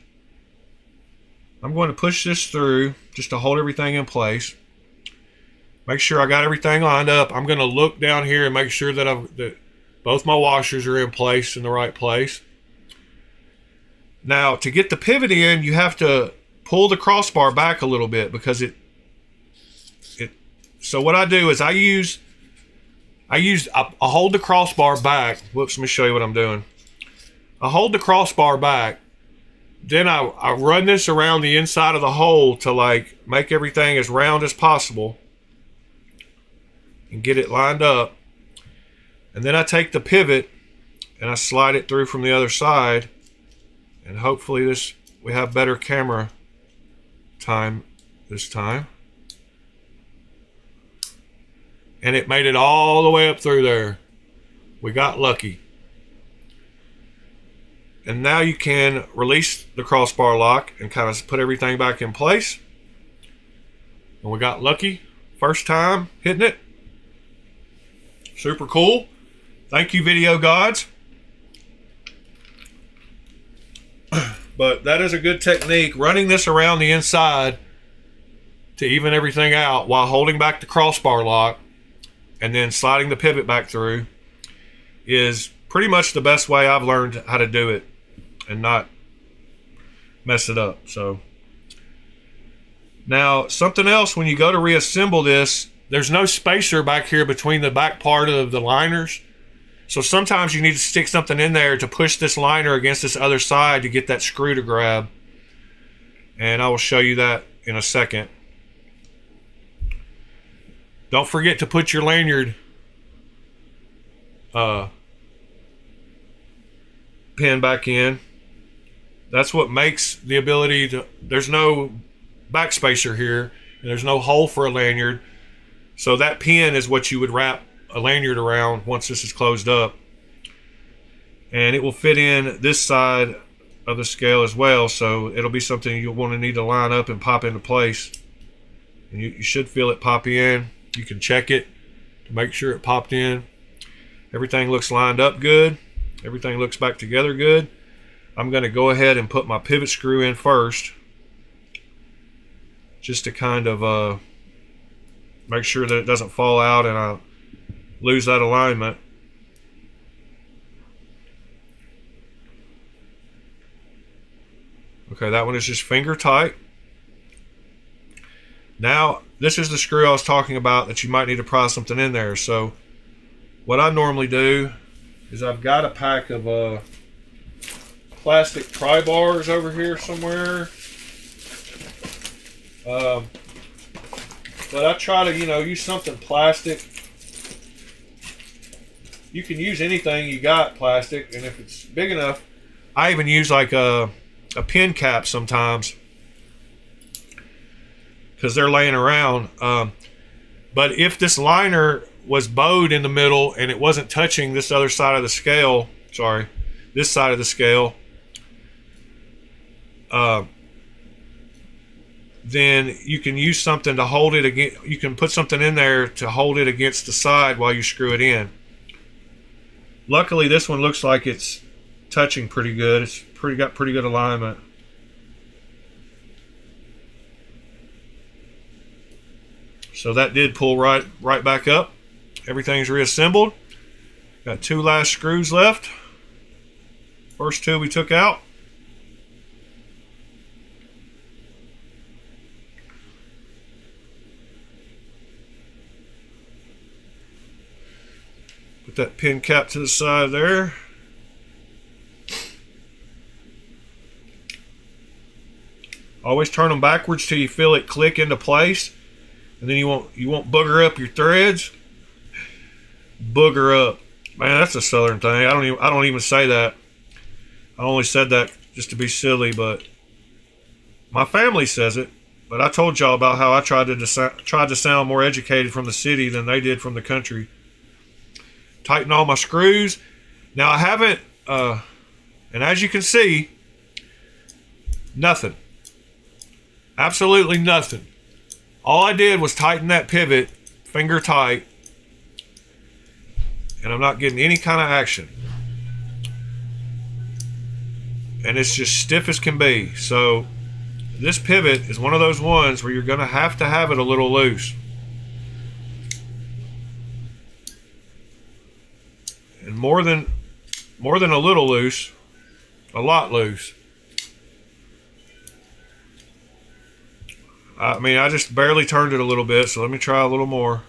I'm going to push this through just to hold everything in place. Make sure I got everything lined up. I'm going to look down here and make sure that both my washers are in place in the right place. Now, to get the pivot in, you have to pull the crossbar back a little bit because so what I do is I hold the crossbar back. Whoops, let me show you what I'm doing. I hold the crossbar back. Then I run this around the inside of the hole to like make everything as round as possible and get it lined up. And then I take the pivot and I slide it through from the other side. And hopefully we have better camera time this time. And it made it all the way up through there. We got lucky. And now you can release the crossbar lock and kind of put everything back in place. And we got lucky. First time hitting it. Super cool. Thank you, video gods. But that is a good technique. Running this around the inside to even everything out while holding back the crossbar lock and then sliding the pivot back through is pretty much the best way I've learned how to do it and not mess it up. So now something else, when you go to reassemble this, there's no spacer back here between the back part of the liners. So sometimes you need to stick something in there to push this liner against this other side to get that screw to grab. And I will show you that in a second. Don't forget to put your lanyard pin back in. That's what makes the ability to... There's no back spacer here, and there's no hole for a lanyard. So that pin is what you would wrap a lanyard around once this is closed up. And it will fit in this side of the scale as well, so it'll be something you'll want to need to line up and pop into place. And you should feel it pop in. You can check it to make sure it popped in. Everything looks lined up good. Everything looks back together good. I'm going to go ahead and put my pivot screw in first, just to kind of make sure that it doesn't fall out and I lose that alignment. Okay, that one is just finger tight. Now, this is the screw I was talking about that you might need to pry something in there. So what I normally do is I've got a pack of plastic pry bars over here somewhere. But I try to, use something plastic. You can use anything you got plastic, and if it's big enough, I even use like a pin cap sometimes because they're laying around. But if this liner was bowed in the middle and it wasn't touching this other side of the scale, this side of the scale, then you can use something to hold it against. You can put something in there to hold it against the side while you screw it in. Luckily, this one looks like it's touching pretty good. It's got pretty good alignment. So that did pull right back up. Everything's reassembled. Got 2 last screws left. First 2 we took out. Put that pin cap to the side there. Always turn them backwards till you feel it click into place, and then you won't booger up your threads. Booger up, man. That's a Southern thing. I don't even say that. I only said that just to be silly, but my family says it. But I told y'all about how I tried to sound more educated from the city than they did from the country. Tighten all my screws. Now I haven't, and as you can see, nothing. Absolutely nothing. All I did was tighten that pivot, finger tight, and I'm not getting any kind of action. And it's just stiff as can be. So this pivot is one of those ones where you're going to have it a little loose. And more than a little loose, a lot loose. I mean, I just barely turned it a little bit, so let me try a little more.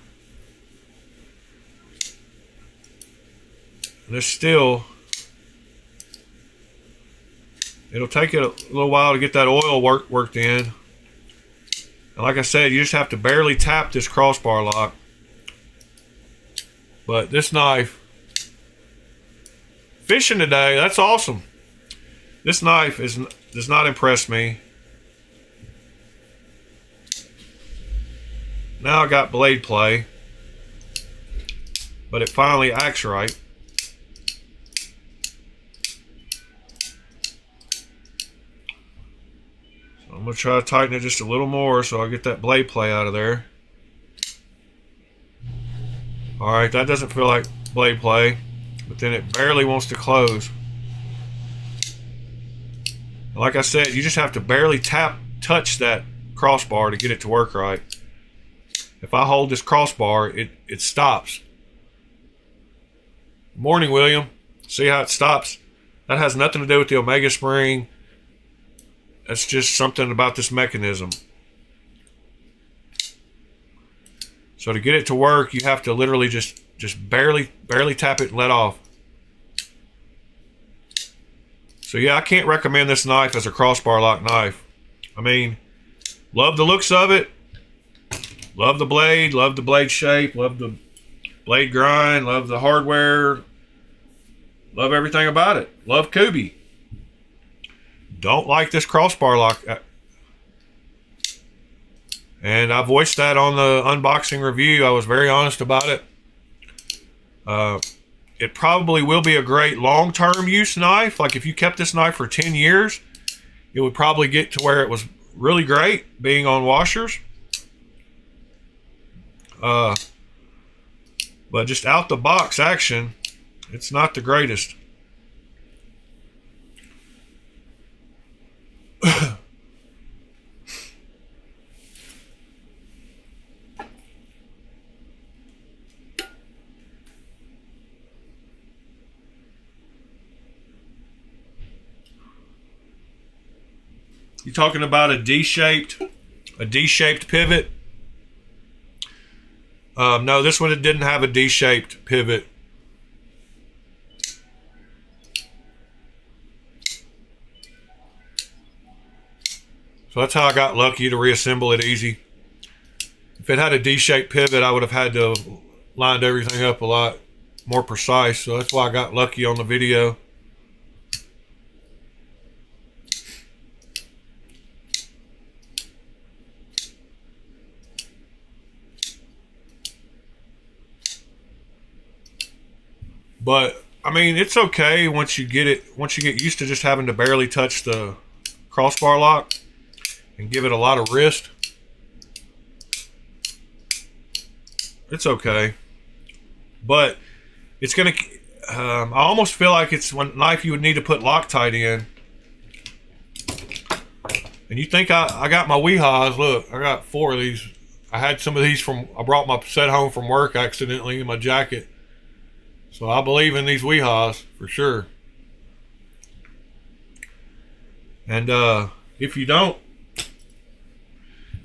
And it's still, it'll take it a little while to get that oil worked in. And like I said, you just have to barely tap this crossbar lock. But this knife, fishing today, that's awesome. This knife does not impress me. Now I got blade play, but it finally acts right. So I'm going to try to tighten it just a little more so I get that blade play out of there. Alright, that doesn't feel like blade play, but then it barely wants to close. Like I said, you just have to barely touch that crossbar to get it to work right. If I hold this crossbar, it stops. Morning, William. See how it stops? That has nothing to do with the Omega spring. That's just something about this mechanism. So to get it to work, you have to literally just barely tap it and let off. So yeah, I can't recommend this knife as a crossbar lock knife. I mean, love the looks of it. Love the blade shape, love the blade grind, love the hardware, love everything about it. Love Kubi. Don't like this crossbar lock. And I voiced that on the unboxing review. I was very honest about it. It probably will be a great long-term use knife. Like if you kept this knife for 10 years, it would probably get to where it was really great being on washers. But just out the box action, it's not the greatest. You talking about a D-shaped pivot? No, this one didn't have a D-shaped pivot. So that's how I got lucky to reassemble it easy. If it had a D-shaped pivot, I would have had to have lined everything up a lot more precise. So that's why I got lucky on the video. But I mean, it's okay once you get used to just having to barely touch the crossbar lock and give it a lot of wrist. It's okay, but it's gonna. I almost feel like it's one knife you would need to put Loctite in. And you think I got my Weehaws? Look, I got 4 of these. I had some of these I brought my set home from work accidentally in my jacket. So I believe in these Weehaws for sure. And if you don't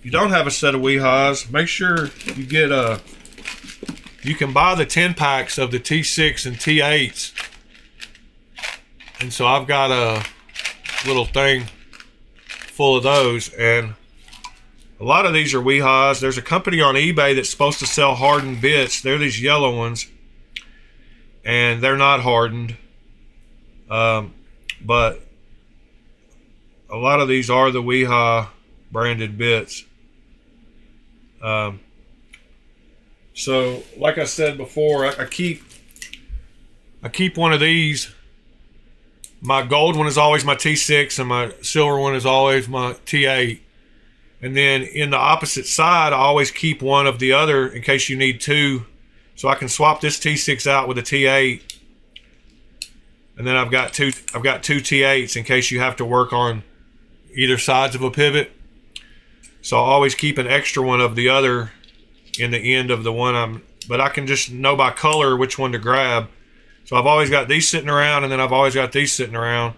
have a set of Weehaws, make sure you get you can buy the 10 packs of the T6 and T8s. And so I've got a little thing full of those, and a lot of these are Weehaws. There's a company on eBay that's supposed to sell hardened bits. They're these yellow ones, and they're not hardened, but a lot of these are the Weehaw branded bits. So like I said before, I keep one of these. My gold one is always my T6, and my silver one is always my T8. And then in the opposite side, I always keep one of the other in case you need 2. So I can swap this T6 out with a T8. And then I've got two T8s in case you have to work on either sides of a pivot. So I always keep an extra one of the other in the end of the one but I can just know by color which one to grab. So I've always got these sitting around, and then I've always got these sitting around,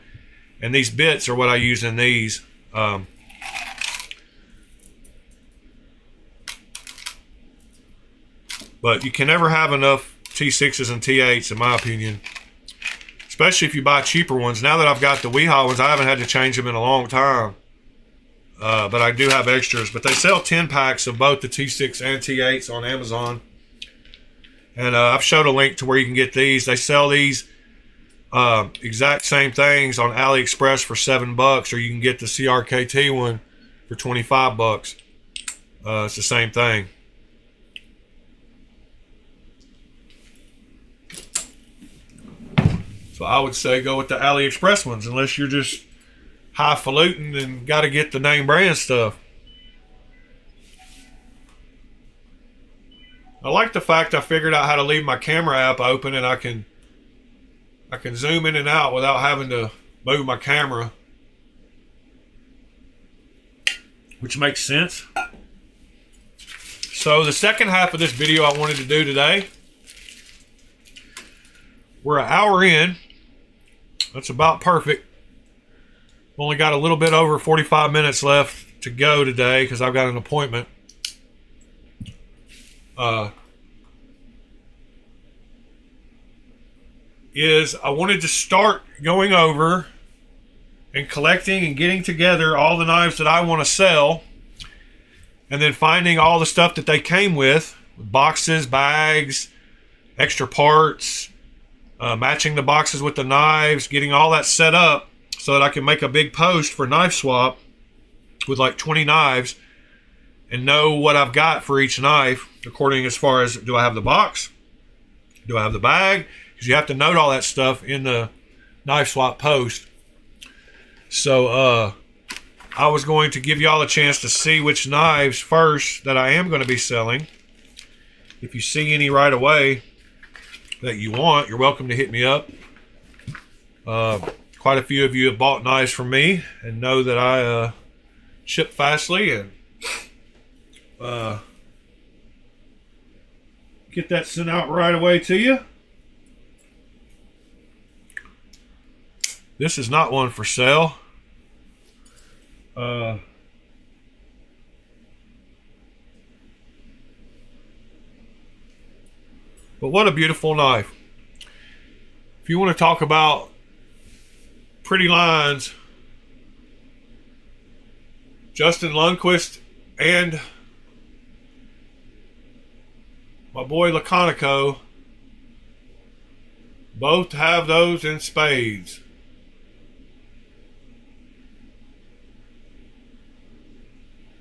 and these bits are what I use in these. But you can never have enough T6s and T8s, in my opinion, especially if you buy cheaper ones. Now that I've got the Weehaw ones, I haven't had to change them in a long time, but I do have extras. But they sell 10 packs of both the T6 and T8s on Amazon. And I've showed a link to where you can get these. They sell these exact same things on AliExpress for $7, or you can get the CRKT one for $25. It's the same thing. So I would say go with the AliExpress ones, unless you're just highfalutin and got to get the name brand stuff. I like the fact I figured out how to leave my camera app open, and I can zoom in and out without having to move my camera, which makes sense. So the second half of this video I wanted to do today, we're an hour in. That's about perfect. Only got a little bit over 45 minutes left to go today because I've got an appointment. I wanted to start going over and collecting and getting together all the knives that I want to sell, and then finding all the stuff that they came with, boxes, bags, extra parts, matching the boxes with the knives, getting all that set up so that I can make a big post for Knife Swap with like 20 knives and know what I've got for each knife, according as far as, do I have the box? Do I have the bag? Because you have to note all that stuff in the Knife Swap post. So I was going to give y'all a chance to see which knives first that I am going to be selling. If you see any right away that you want, you're welcome to hit me up. Quite a few of you have bought knives from me and know that I ship fastly and get that sent out right away to you. This is not one for sale. But what a beautiful knife. If you want to talk about pretty lines, Justin Lundquist and my boy Laconico both have those in spades.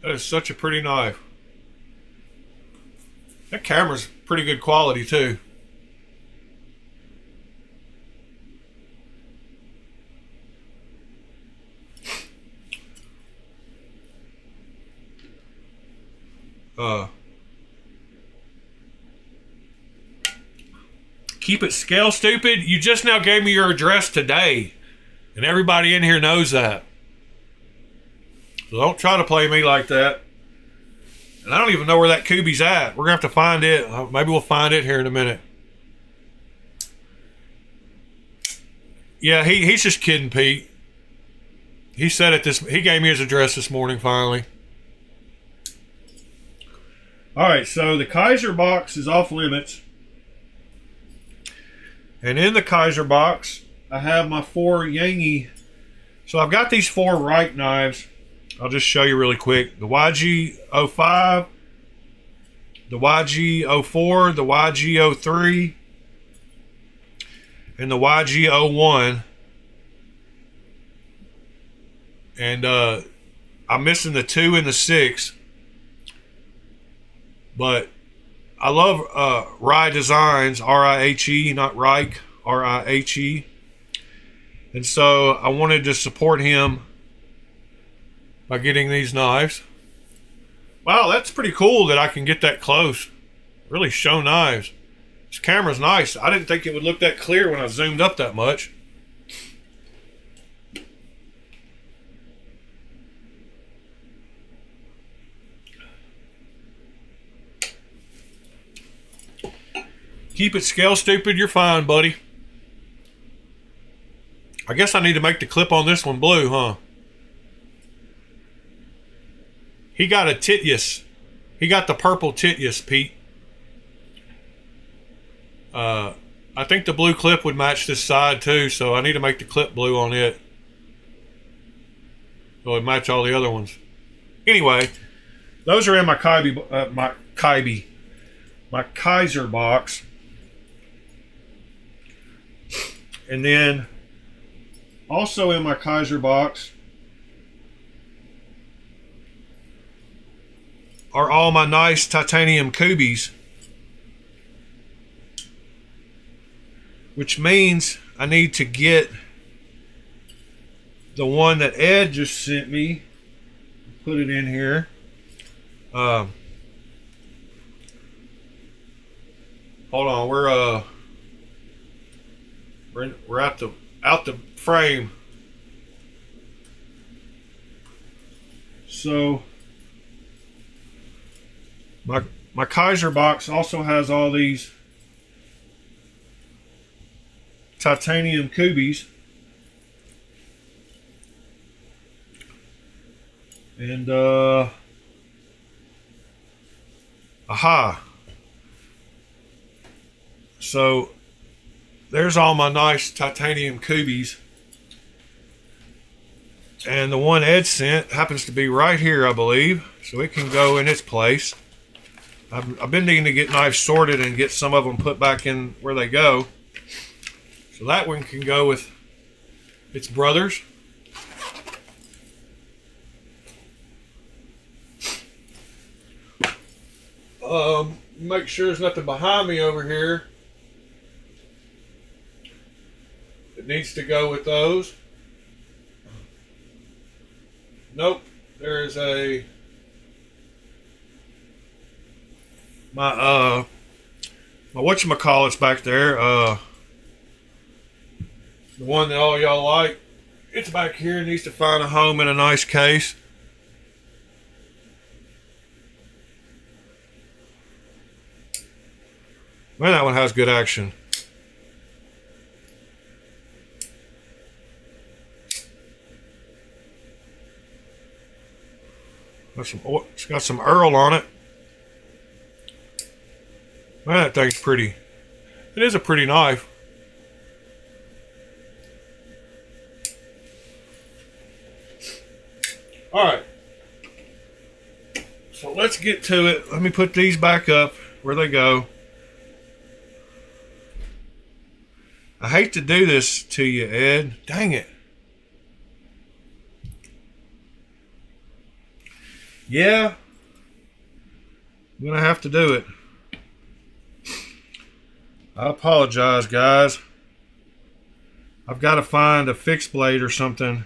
That is such a pretty knife. That camera's pretty good quality too. Keep it scale stupid. You just now gave me your address today, and everybody in here knows that. So don't try to play me like that. And I don't even know where that Kubi's at. We're gonna have to find it. Maybe we'll find it here in a minute. Yeah, he's just kidding, Pete. He said it he gave me his address this morning finally. Alright, so the Kaiser box is off limits. And in the Kaiser box, I have my 4 Yangi. So I've got these 4 Reich knives. I'll just show you really quick. The YG05, the YG04, the YG03, and the YG01. And I'm missing the 2 and the 6. But I love Rye Designs, R-I-H-E, not Reich, R-I-H-E. And so I wanted to support him by getting these knives. Wow, that's pretty cool that I can get that close. Really show knives. This camera's nice. I didn't think it would look that clear when I zoomed up that much. Keep it scale stupid, you're fine, buddy. I guess I need to make the clip on this one blue, huh? He got a Titius. He got the purple Titius, Pete. I think the blue clip would match this side too, so I need to make the clip blue on it. So it would match all the other ones. Anyway, those are in my my Kaiser box. And then also in my Kaiser box are all my nice titanium Kubis, which means I need to get the one that Ed just sent me, put it in here. Hold on, we're out the frame. So my Kaiser box also has all these titanium Kubis. And aha. So there's all my nice titanium Kubis. And the one Ed sent happens to be right here, I believe. So it can go in its place. I've been needing to get knives sorted and get some of them put back in where they go. So that one can go with its brothers. Make sure there's nothing behind me over here. It needs to go with those. Nope. There's my whatchamacallit's back there. The one that all y'all like. It's back here. It needs to find a home in a nice case. Man, that one has good action. It's got some Earl on it. Man, that thing's pretty. It is a pretty knife. Alright. So let's get to it. Let me put these back up where they go. I hate to do this to you, Ed. Dang it. Yeah. I'm going to have to do it. I apologize, guys. I've got to find a fixed blade or something.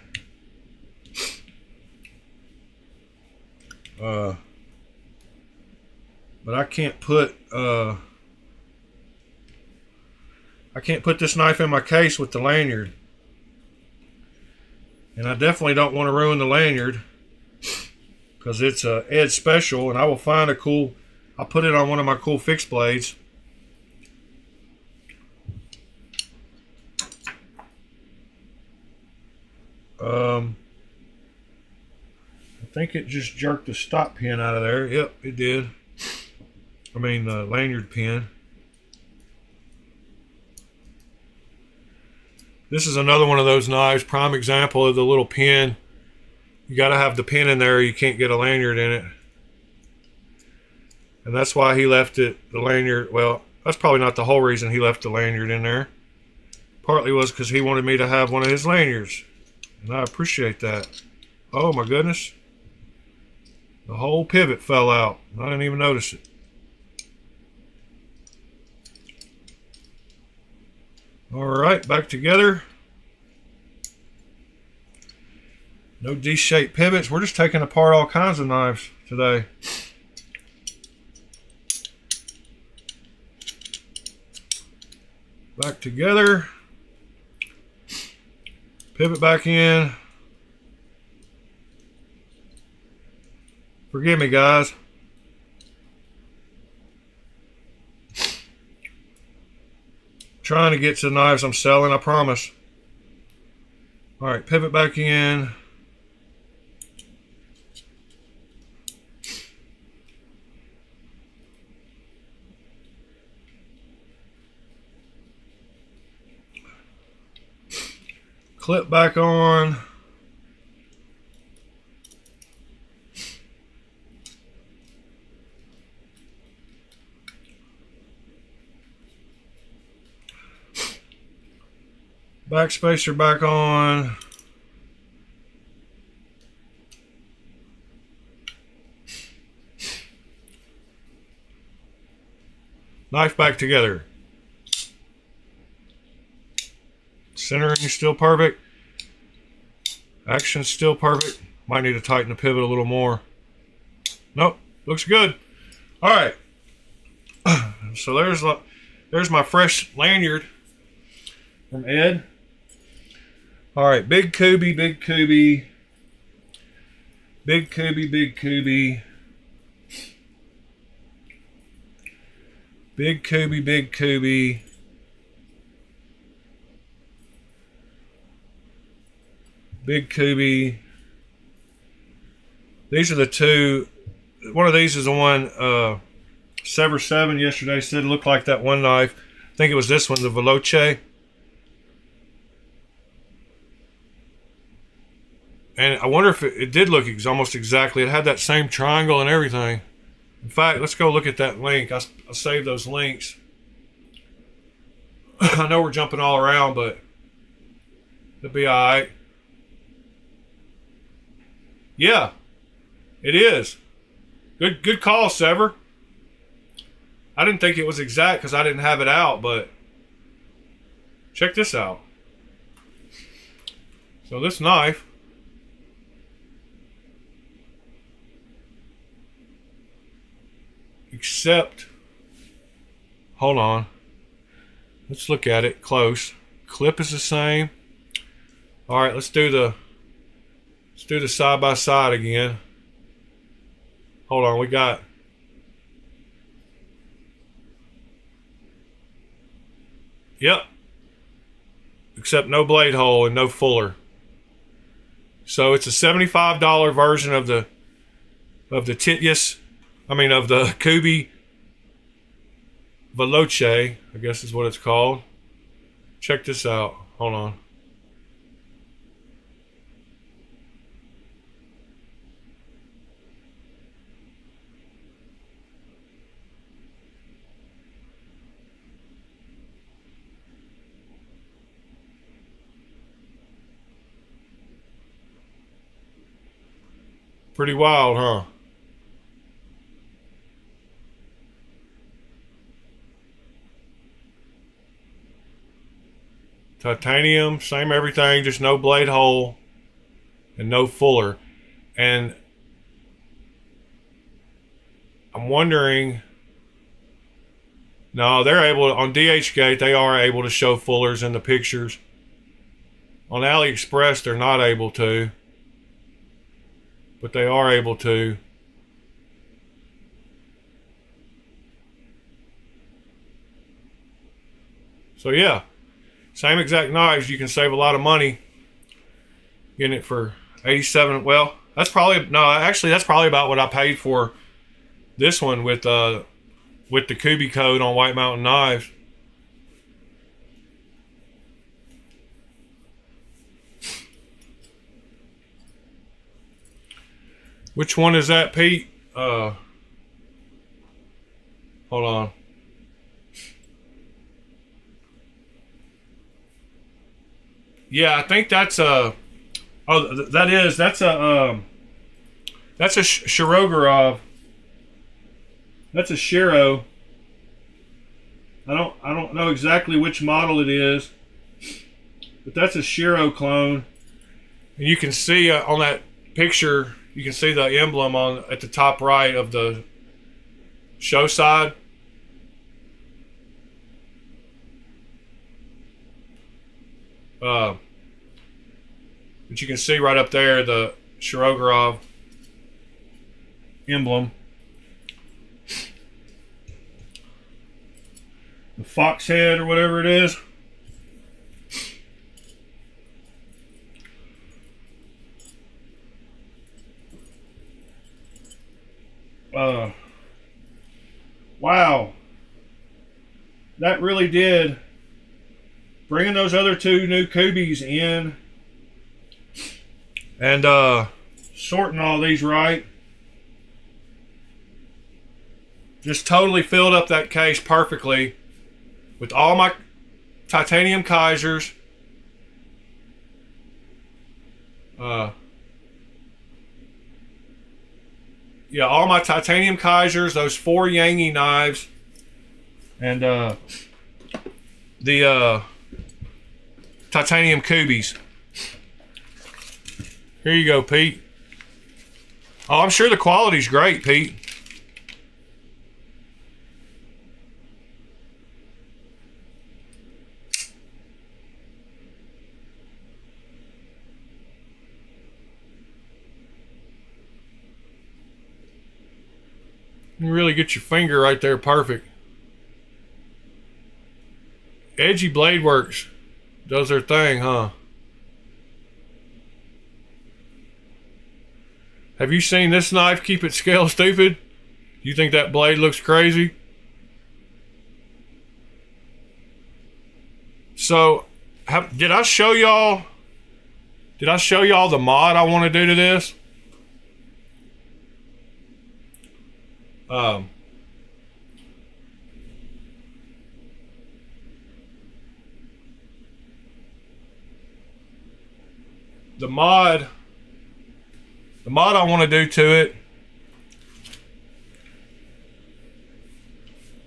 but I can't put this knife in my case with the lanyard. And I definitely don't want to ruin the lanyard because it's a Ed special, and I will find a cool, I'll put it on one of my cool fixed blades. I think it just jerked the stop pin out of there. Yep, it did. I mean the lanyard pin. This is another one of those knives, prime example of the little pin. You got to have the pin in there, you can't get a lanyard in it. And that's why he left it, the lanyard, well, that's probably not the whole reason he left the lanyard in there. Partly was because he wanted me to have one of his lanyards. And I appreciate that. Oh my goodness. The whole pivot fell out. I didn't even notice it. Alright, back together. No D-shaped pivots. We're just taking apart all kinds of knives today. Back together. Pivot back in. Forgive me, guys. Trying to get to the knives I'm selling, I promise. Alright, pivot back in. Clip back on. Back spacer back on. Knife back together. Centering is still perfect. Action's still perfect. Might need to tighten the pivot a little more. Nope, looks good. All right. So there's my fresh lanyard from Ed. All right, big Kubi, big Kubi, big Kubi, big Kubi, big Kubi, big Kubi, big Kubi. These are the two. One of these is the one Sever 7 yesterday said it looked like that one knife. I think it was this one, the Veloce. And I wonder if it did look almost exactly. It had that same triangle and everything. In fact, let's go look at that link. I saved those links. I know we're jumping all around, but it'll be all right. Yeah, it is. Good call, Sever. I didn't think it was exact because I didn't have it out, but check this out. So this knife, except, hold on, let's look at it close. Clip is the same. All right, let's do the side by side again. Hold on, we got, yep, except no blade hole and no fuller. So it's a $75 version of the Titius. I mean, of the Kubi Veloce, I guess is what it's called. Check this out. Hold on. Pretty wild, huh? Titanium, same everything, just no blade hole and no fuller. And I'm wondering, No, they're able to, on DHgate, they are able to show fullers in the pictures. On AliExpress, they're not able to, but they are able to. So yeah, same exact knives. You can save a lot of money getting it for 87. Well, that's probably, no, actually that's probably about what I paid for this one with the Kubi code on White Mountain Knives. Which one is that, Pete? Hold on. Yeah, I think that's a. Oh, that's a Shirogorov. That's a Shiro. I don't know exactly which model it is, but that's a Shiro clone. And you can see on that picture, you can see the emblem on at the top right of the show side. But you can see right up there the Shirogorov emblem. The fox head or whatever it is. Wow. That really did. Bringing those other two new Kubis in and sorting all these right. Just totally filled up that case perfectly with all my titanium Kaisers. Yeah, all my titanium Kaisers, those 4 Yangi knives, and the titanium Kubis. Here you go, Pete. Oh, I'm sure the quality's great, Pete. You really get your finger right there perfect. Edgy Blade Works does their thing, huh? Have you seen this knife keep its scale stupid? You think that blade looks crazy? So, did I show y'all the mod I want to do to this? The mod I want to do to it,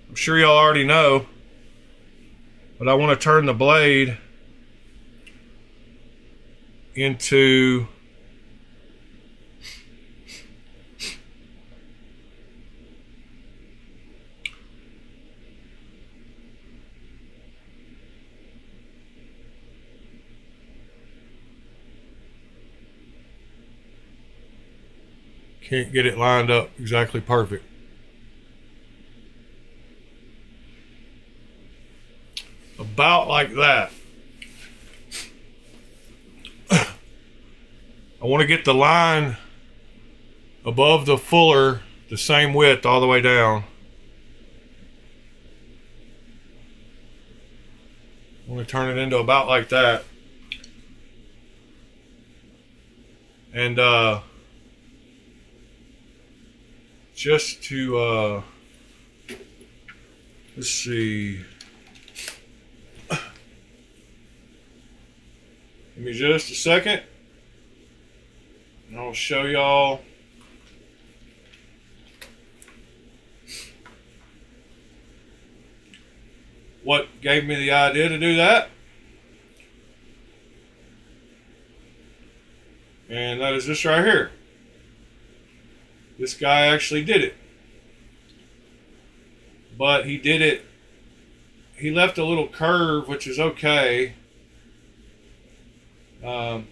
I'm sure y'all already know, but I want to turn the blade into can't get it lined up exactly perfect. About like that. I want to get the line above the fuller the same width all the way down. I want to turn it into about like that. And just to let's see, give me just a second and I'll show y'all what gave me the idea to do that. And that is this right here. This guy actually did it. But he did it he left a little curve, which is okay. Um,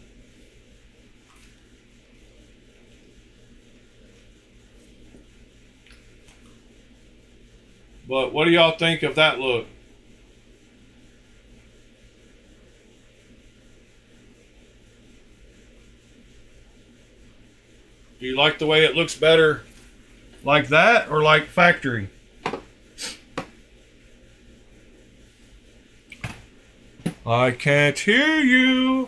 but what do y'all think of that look? Do you like the way it looks better like that or like factory? I can't hear you.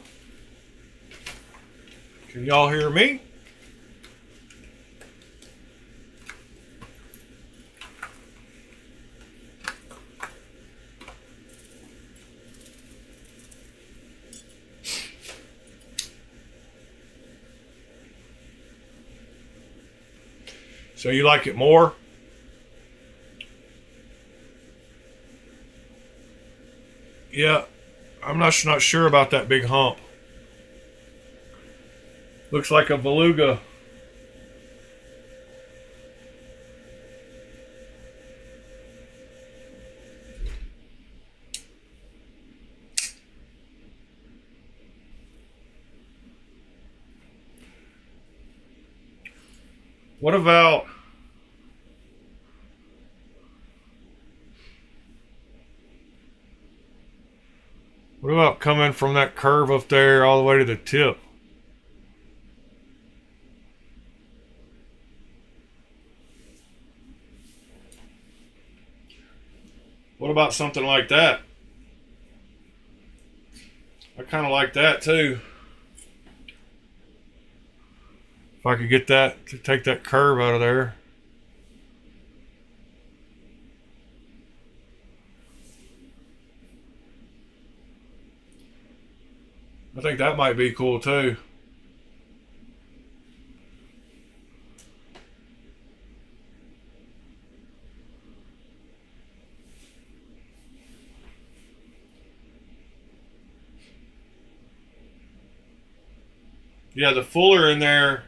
Can y'all hear me? So you like it more? Yeah, I'm not sure about that big hump. Looks like a beluga. What about coming from that curve up there all the way to the tip? What about something like that? I kind of like that too. If I could get that to take that curve out of there. I think that might be cool too. Yeah, the fuller in there.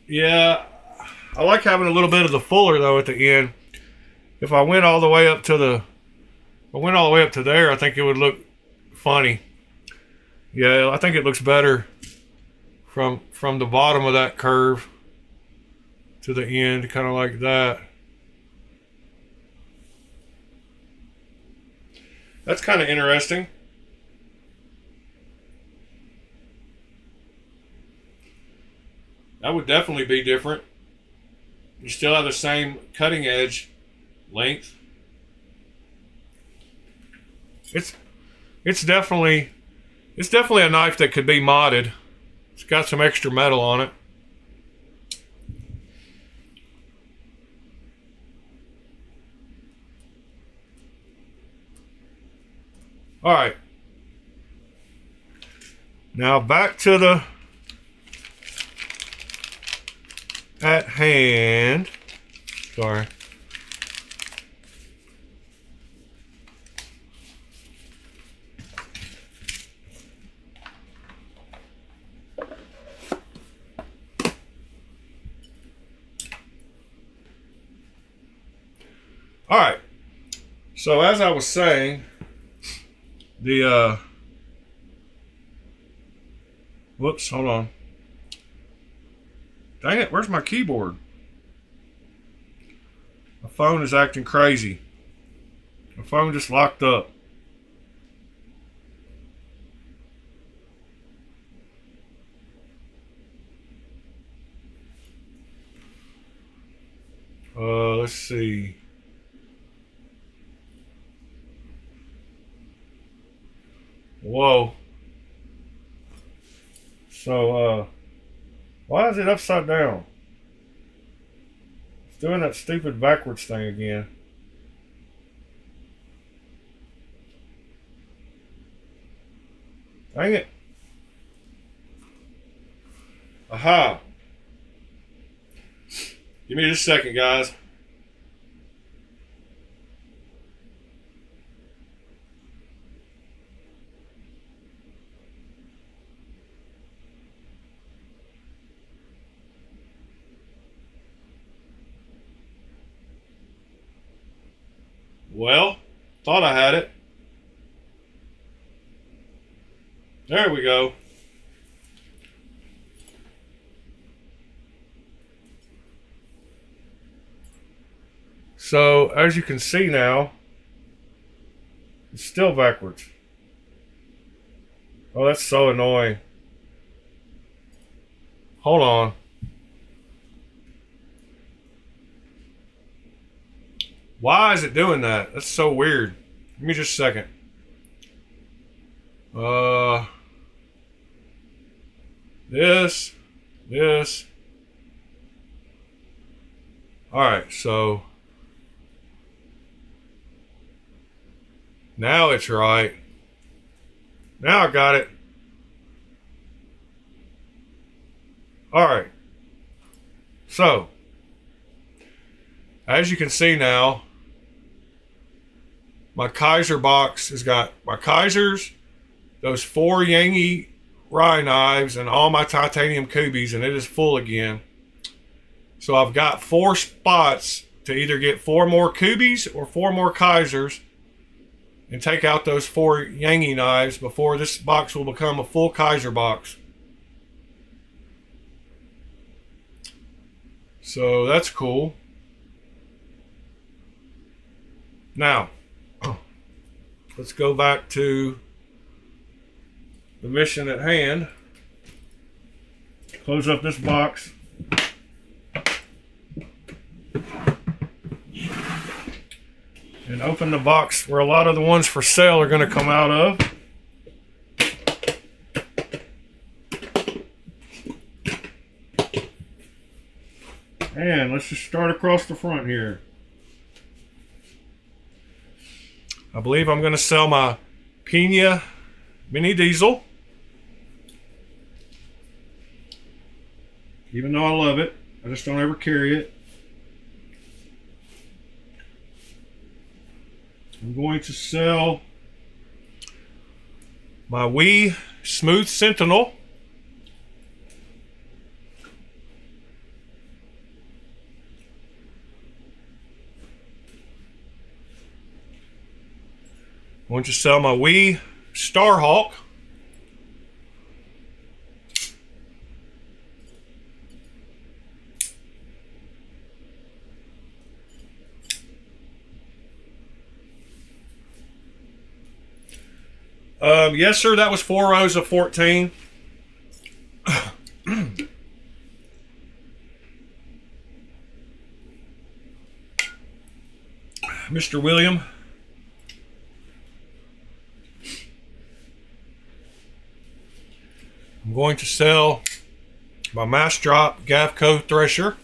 Yeah, I like having a little bit of the fuller though at the end. If I went all the way up to there, I think it would look funny. Yeah, I think it looks better from the bottom of that curve to the end, kind of like that. That's kind of interesting. That would definitely be different. You still have the same cutting edge length. It's it's definitely a knife that could be modded. It's got some extra metal on it. All right. Now back to the at hand. Sorry. All right. So as I was saying, the whoops, hold on. Dang it, where's my keyboard? My phone is acting crazy. My phone just locked up. Let's see. Whoa. So, why is it upside down? It's doing that stupid backwards thing again. Dang it. Aha. Give me just a second, guys. Well, thought I had it. There we go. So, as you can see now, it's still backwards. Oh, that's so annoying. Hold on. Why is it doing that? That's so weird. Give me just a second. This. Alright, so now it's right. Now I got it. Alright. So, as you can see now, my Kaiser box has got my Kaisers, those 4 Yangi rye knives, and all my titanium kubies, and it is full again. So I've got 4 spots to either get 4 more kubies or 4 more Kaisers and take out those 4 Yangi knives before this box will become a full Kaiser box. So that's cool. Now, let's go back to the mission at hand. Close up this box. And open the box where a lot of the ones for sale are going to come out of. And let's just start across the front here. I believe I'm going to sell my Pina Mini Diesel. Even though I love it, I just don't ever carry it. I'm going to sell my Wee Smooth Sentinel. I'm going to sell my Wee Starhawk. Yes, sir, that was 4 rows of 14. Mr. William. I'm going to sell my Mass Drop Gavco Thresher.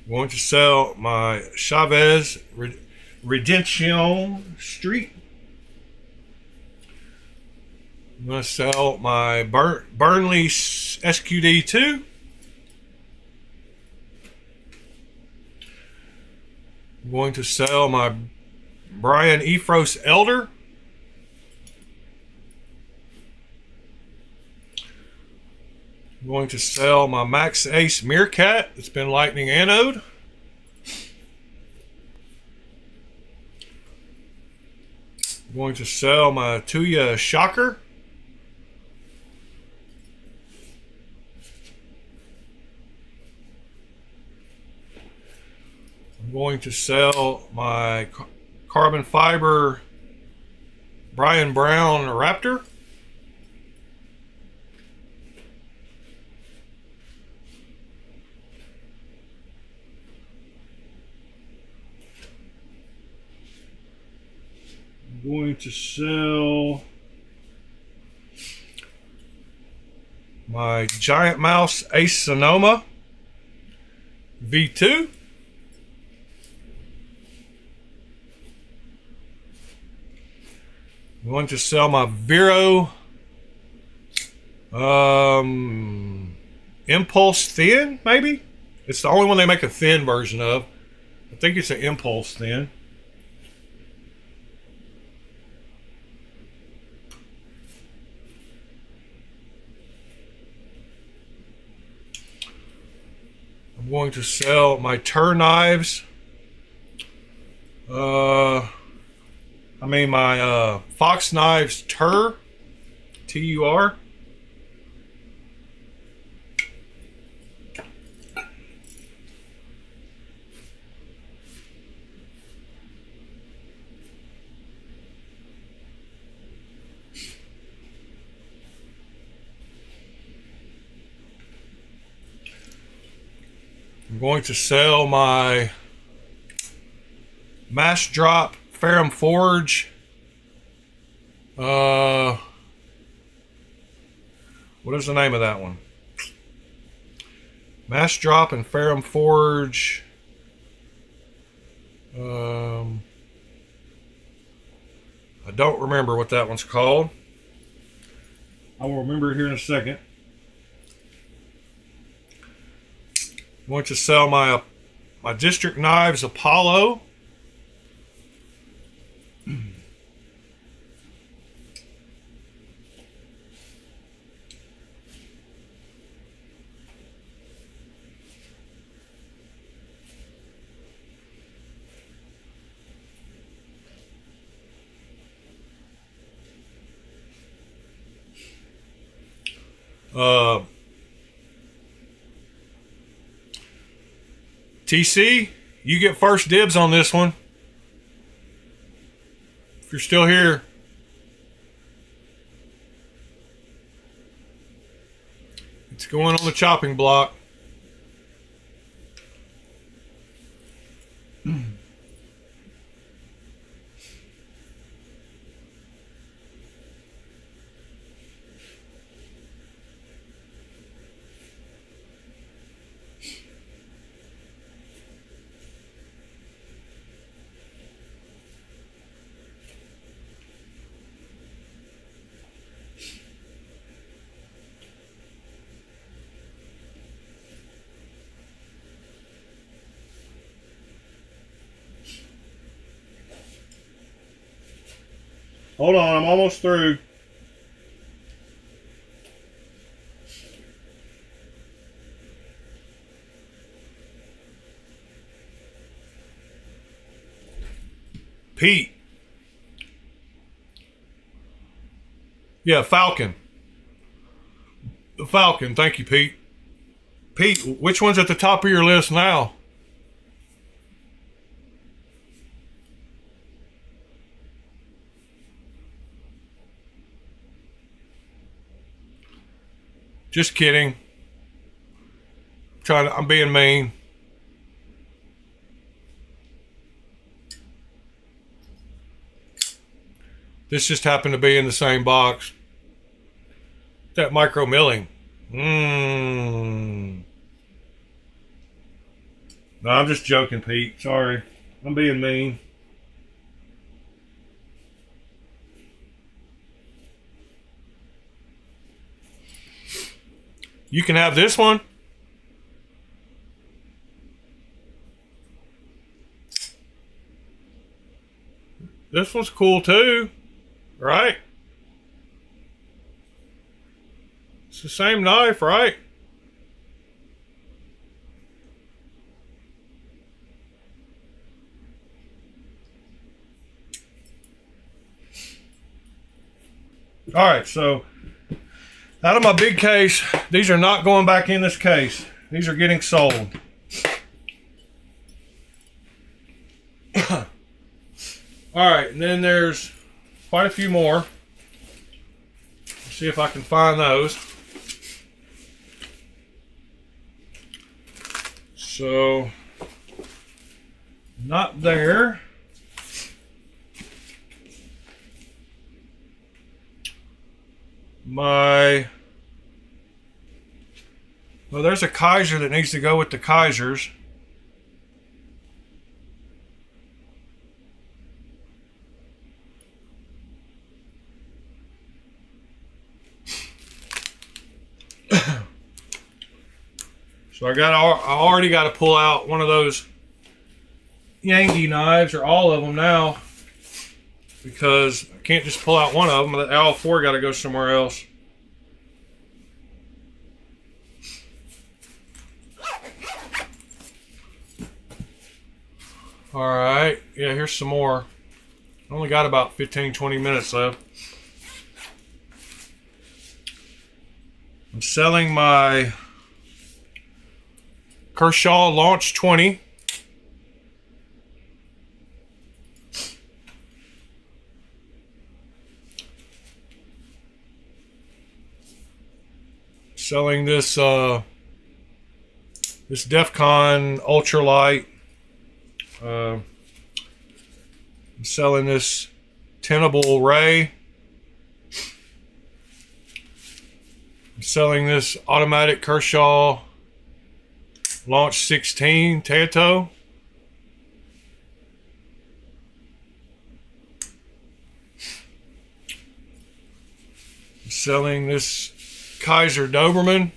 I'm going to sell my Chavez Redemption Street. I'm going to sell my Burnley SQD2. I'm going to sell my Brian Efros Elder. I'm going to sell my Max Ace Meerkat. It's been lightning anode. I'm going to sell my Tuya Shocker. I'm going to sell my carbon fiber Brian Brown Raptor. I'm going to sell my Giant Mouse Ace Sonoma V2. I'm going to sell my Vero Impulse Thin, maybe? It's the only one they make a thin version of. I think it's an Impulse Thin. I'm I'm going to sell my Tur knives. My Fox Knives Tur, T-U-R. I'm going to sell my Mash Drop Ferrum Forge. What is the name of that one? Mash Drop and Ferrum Forge. I don't remember what that one's called. I will remember it here in a second. I'm going to sell my District Knives Apollo. TC, you get first dibs on this one. If you're still here. It's going on the chopping block. Hold on, I'm almost through. Pete. Yeah, Falcon. The Falcon, thank you, Pete. Pete, which one's at the top of your list now? Just kidding. I'm being mean. This just happened to be in the same box. That micro milling. No, I'm just joking, Pete. Sorry. I'm being mean. You can have this one. This one's cool too, right? It's the same knife, right? All right, so out of my big case, these are not going back in this case. These are getting sold. All right, and then there's quite a few more. Let's see if I can find those. So, not there. Well, there's a Kaiser that needs to go with the Kaisers. So I already got to pull out one of those Yankee knives, or all of them now, because I can't just pull out one of them. All four got to go somewhere else. All right, yeah, here's some more. I only got about 15-20 minutes left. I'm selling my Kershaw Launch 20. Selling this this DEFCON ultralight. I'm selling this tenable ray. I'm selling this automatic Kershaw Launch 16 Tato. I'm selling this Kaiser Doberman.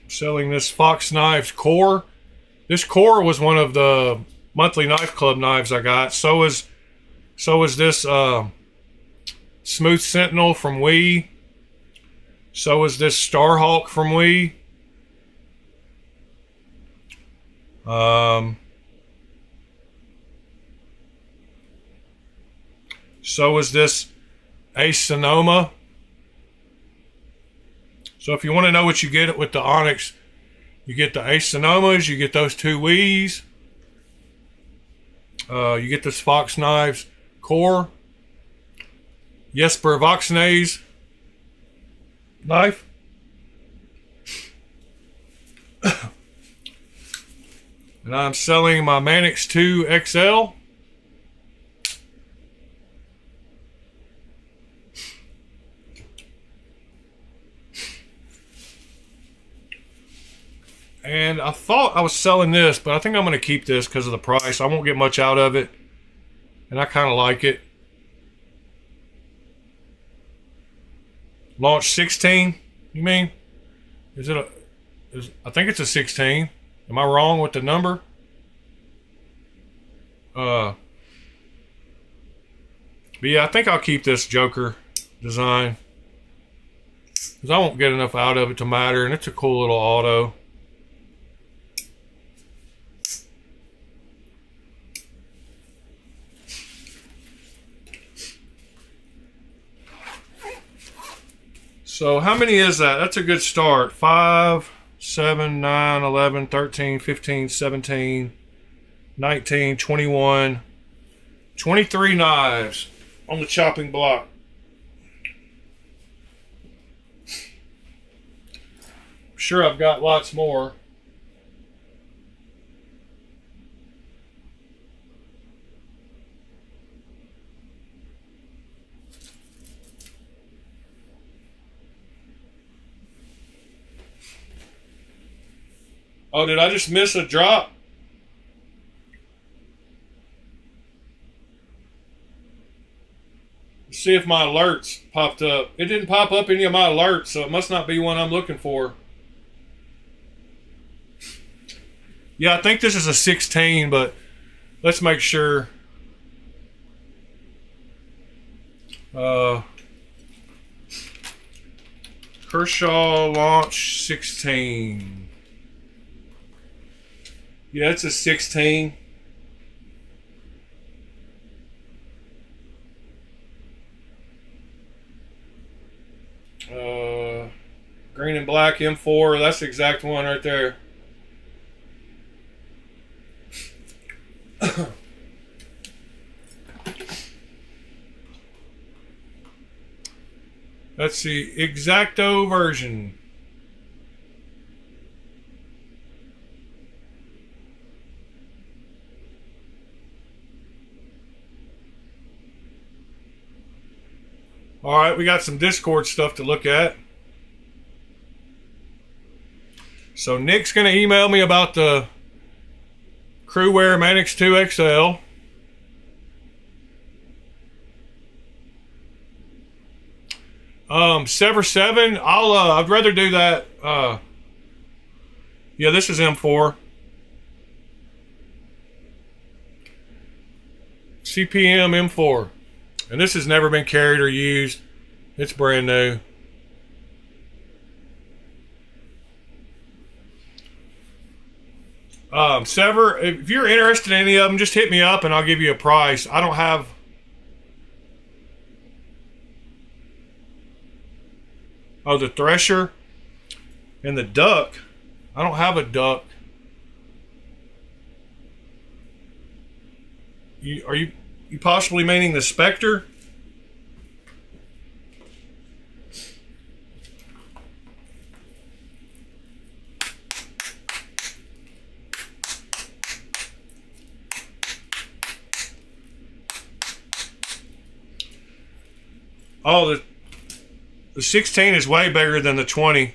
Selling this Fox Knives core. This core was one of the monthly knife club knives I got. So is this Smooth Sentinel from Wee. So is this Starhawk from Wee. So is this Ace Sonoma. So if you want to know what you get with the Onyx, you get the Ace Sonomas, you get those two Wii's, you get this Fox Knives core, Jesper Voxnay's knife, and I'm selling my Manix 2 XL. And I thought I was selling this, but I think I'm going to keep this because of the price. I won't get much out of it, and I kind of like it. Launch 16, you mean? I think it's a 16. Am I wrong with the number? But yeah, I think I'll keep this Joker design because I won't get enough out of it to matter, and it's a cool little auto. So how many is that? That's a good start. 5, 7, 9, 11, 13, 15, 17, 19, 21, 23 knives on the chopping block. I'm sure I've got lots more. Oh, did I just miss a drop? Let's see if my alerts popped up. It didn't pop up any of my alerts, so it must not be one I'm looking for. Yeah, I think this is a 16, but let's make sure. Kershaw Launch 16. Yeah, it's a 16. Green and black M4. That's the exact one right there. That's the Exacto version. All right, we got some Discord stuff to look at. So Nick's going to email me about the Crewwear Manix 2 XL. Sever 7, I'd rather do that. Yeah, this is M4. CPM M4. And this has never been carried or used. It's brand new. Sever, if you're interested in any of them, just hit me up and I'll give you a price. I don't have... Oh, the thresher and the duck. I don't have a duck. Are you possibly meaning the Spectre? Oh, the 16 is way bigger than the 20.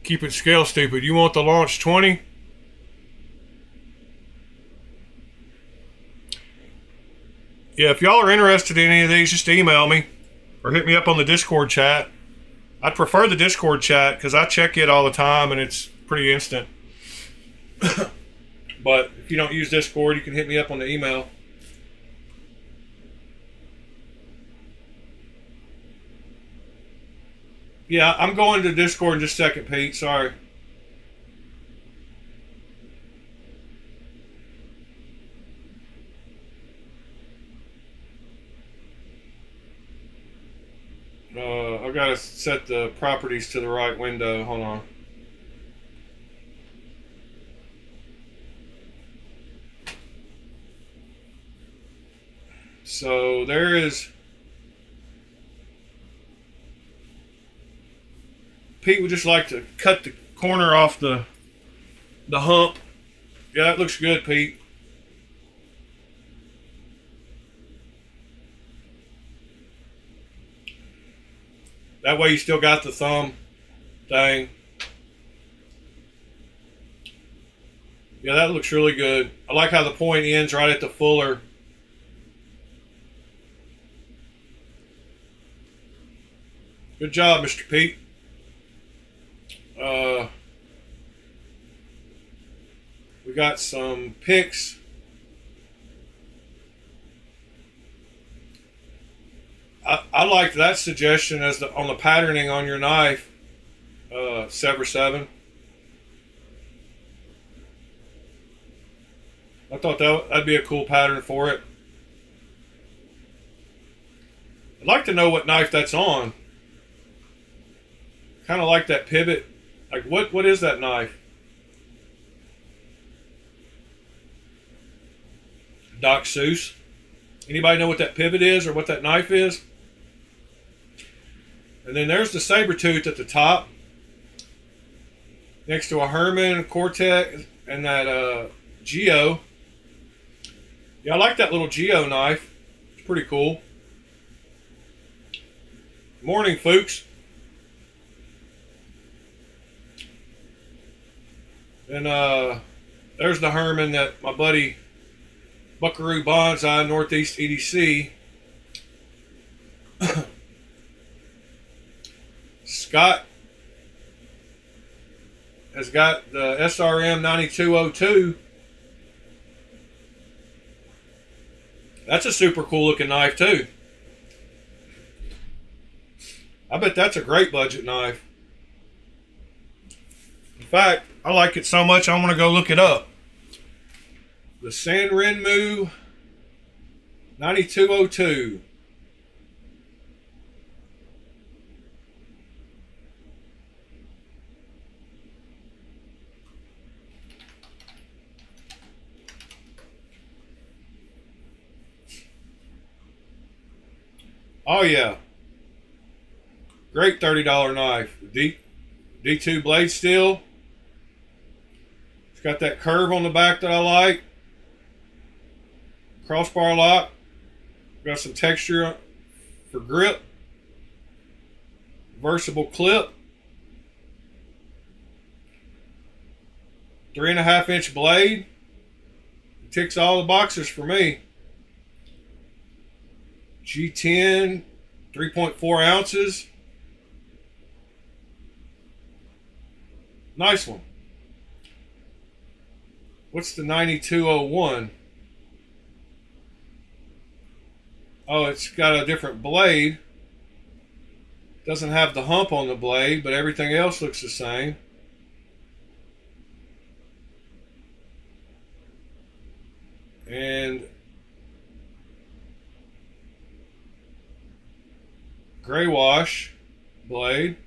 Keep it scale stupid. You want the launch 20? Yeah, if y'all are interested in any of these, just email me or hit me up on the Discord chat. I'd prefer the Discord chat because I check it all the time and it's pretty instant. But if you don't use Discord, you can hit me up on the email. Yeah, I'm going to Discord in just a second, Pete. Sorry. I've got to set the properties to the right window. Hold on. So there is... Pete would just like to cut the corner off the hump. Yeah, that looks good, Pete. That way you still got the thumb thing. Yeah, that looks really good. I like how the point ends right at the fuller. Good job, Mr. Pete. We got some picks. I like that suggestion as on the patterning on your knife, Sever 7. I thought that'd be a cool pattern for it. I'd like to know what knife that's on. Kind of like that pivot. Like what is that knife? Doc Seuss. Anybody know what that pivot is or what that knife is? And then there's the Sabertooth at the top, next to a Herman, Cortex, and that Geo. Yeah, I like that little Geo knife. It's pretty cool. Morning, folks. And there's the Herman that my buddy Buckaroo Bonsai, Northeast EDC. Scott has got the SRM 9202. That's a super cool looking knife too. I bet that's a great budget knife. In fact, I like it so much I want to go look it up. The Sanrenmu 9202. Oh yeah. Great $30 knife. D2 blade steel. It's got that curve on the back that I like. Crossbar lock. Got some texture for grip. Reversible clip. 3.5-inch blade. ticks all the boxes for me. G10, 3.4 ounces. Nice one. What's the 9201? Oh, it's got a different blade. Doesn't have the hump on the blade, but everything else looks the same. And gray wash blade.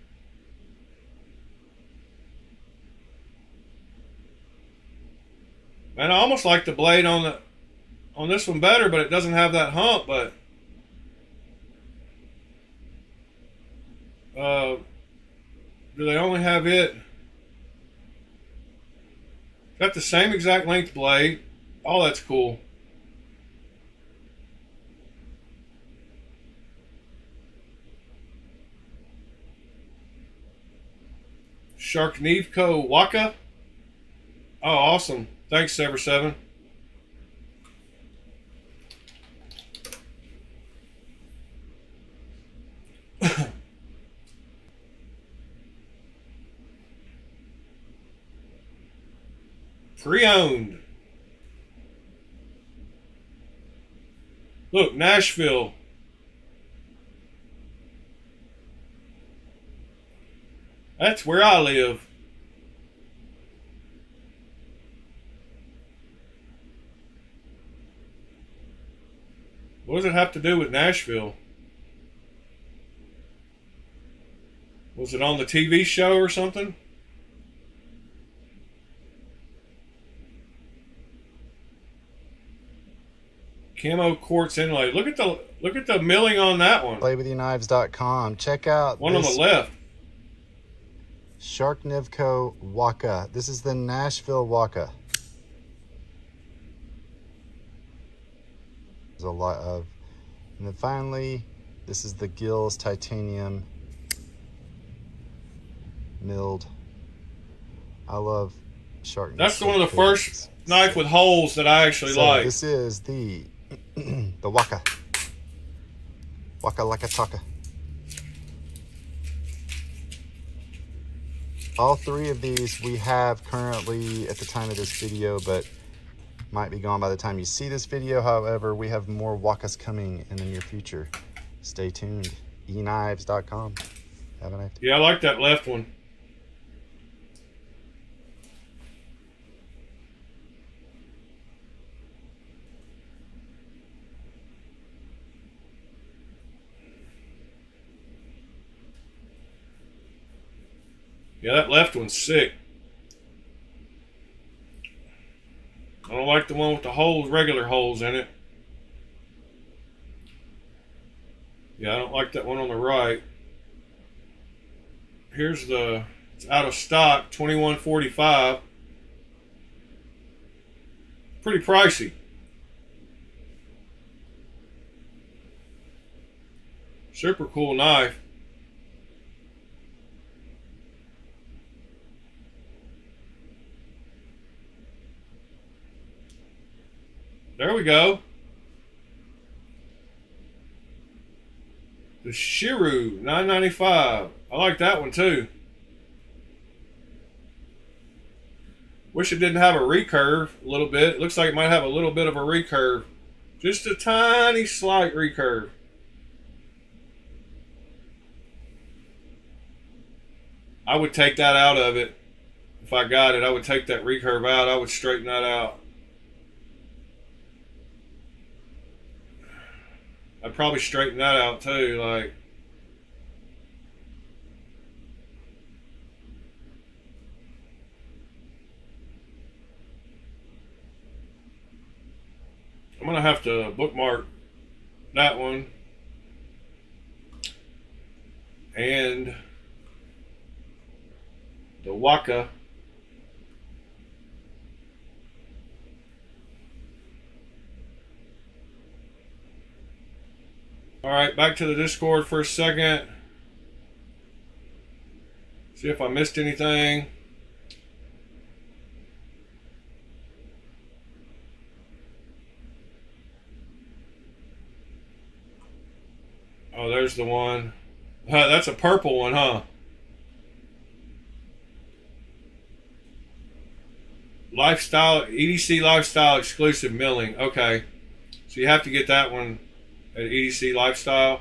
Man, I almost like the blade on this one better, but it doesn't have that hump. But do they only have it? Got the same exact length blade. Oh, that's cool. Sharknivko Waka. Oh, awesome. Thanks, Sever7. Pre-owned. Look, Nashville. That's where I live. What does it have to do with Nashville? Was it on the TV show or something? Camo quartz inlay. Look at the milling on that one. Playwithyounknives.com. Check out one on the left. Sharknivko Waka. This is the Nashville Waka. There's a lot of, and then finally, this is the Gills titanium milled. I love Sharknivko. That's one of the first knife with holes that I actually like. This is the the Waka. Waka Laka Taka. All three of these we have currently at the time of this video, but might be gone by the time you see this video. However, we have more Wakas coming in the near future. Stay tuned. eknives.com. Have a nice day. Yeah, I like that left one. Yeah, that left one's sick. I don't like the one with the holes, regular holes in it. Yeah, I don't like that one on the right. Here's it's out of stock, $21.45. Pretty pricey. Super cool knife. There we go. The Shiru, $9.95. I like that one too. Wish it didn't have a recurve a little bit. It looks like it might have a little bit of a recurve. Just a tiny slight recurve. I would take that out of it. If I got it, I would take that recurve out. I would straighten that out. I'd probably straighten that out too, like. I'm gonna have to bookmark that one. And the Waka. All right, back to the Discord for a second. See if I missed anything. there's the one. That's a purple one, huh? Lifestyle, EDC Lifestyle exclusive milling. Okay. So you have to get that one at EDC Lifestyle.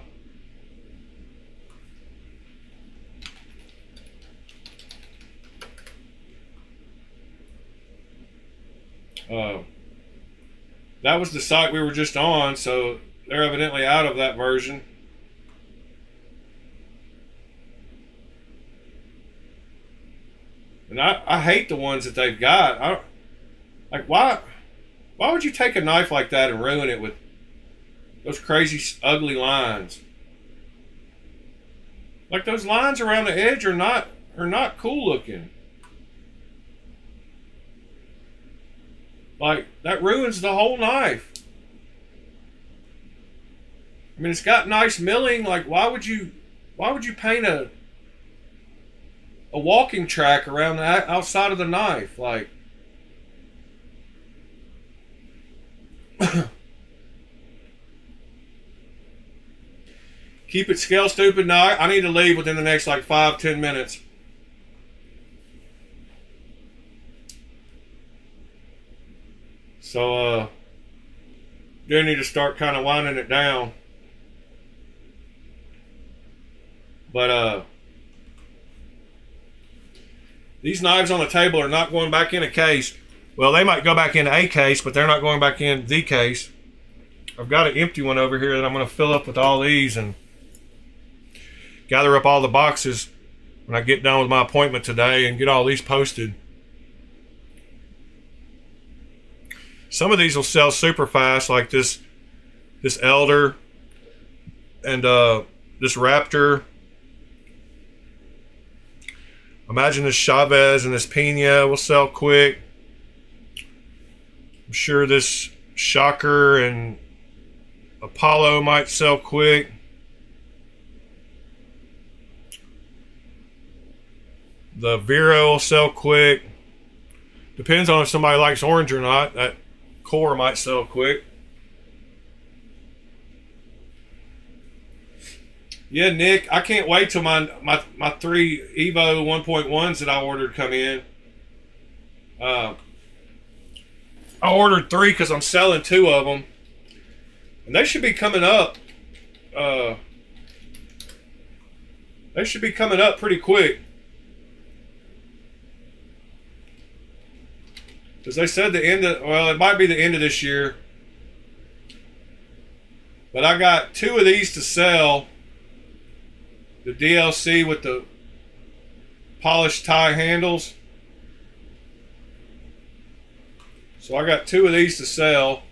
That was the site we were just on, so they're evidently out of that version. And I hate the ones that they've got. Why would you take a knife like that and ruin it with those crazy ugly lines? Like, those lines around the edge are not cool looking. Like, that ruins the whole knife. I mean, it's got nice milling. Like, why would you paint a walking track around the outside of the knife? Like, keep it scale stupid. No, I need to leave within the next like 5-10 minutes. So do need to start kind of winding it down. But these knives on the table are not going back in a case. Well, they might go back in a case, but they're not going back in the case. I've got an empty one over here that I'm going to fill up with all these and gather up all the boxes when I get done with my appointment today and get all these posted. Some of these will sell super fast, like this Elder and this Raptor. Imagine this Chavez and this Pina will sell quick. I'm sure this Shocker and Apollo might sell quick. The Vero will sell quick. Depends on if somebody likes orange or not. That core might sell quick. Yeah, Nick, I can't wait till my 3 Evo 1.1s that I ordered come in. I ordered 3 because I'm selling 2 of them. And they should be coming up. They should be coming up pretty quick. Because they said it might be the end of this year. But I got 2 of these to sell. The DLC with the polished tie handles. So I got 2 of these to sell.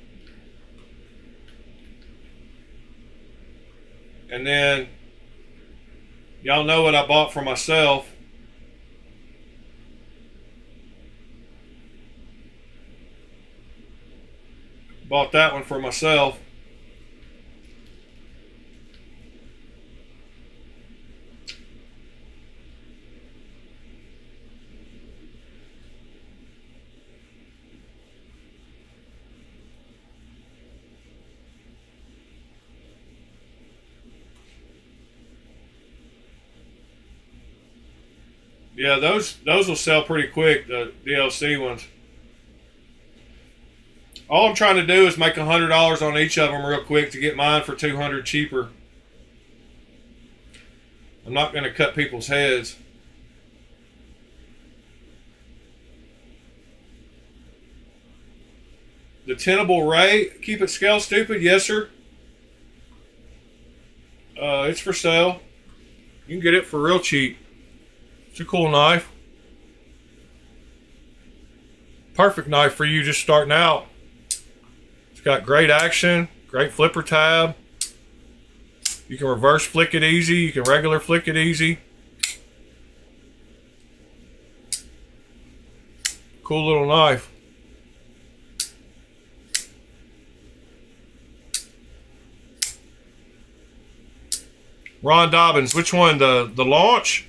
And then y'all know what I bought for myself. Bought that one for myself. Yeah, those will sell pretty quick, the DLC ones. All I'm trying to do is make $100 on each of them real quick to get mine for $200 cheaper. I'm not going to cut people's heads. The Tenable Ray, keep it scale stupid, yes sir. It's for sale. You can get it for real cheap. It's a cool knife. Perfect knife for you just starting out. It's got great action, great flipper tab. You can reverse flick it easy. You can regular flick it easy. Cool little knife. Ron Dobbins, which one? The launch?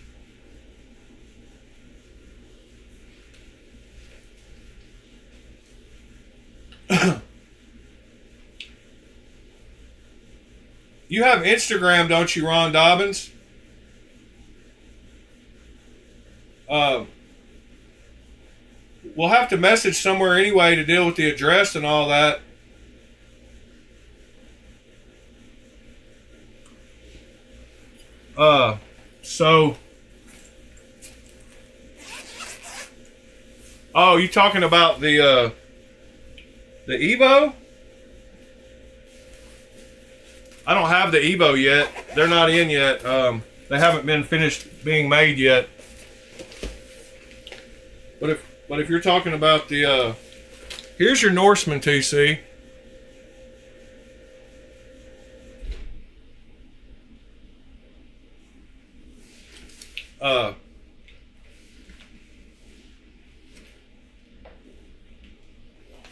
You have Instagram, don't you, Ron Dobbins? We'll have to message somewhere anyway to deal with the address and all that. So, oh, you talking about the Evo? I don't have the Evo yet. They're not in yet. They haven't been finished being made yet. But if you're talking about the here's your Norseman TC.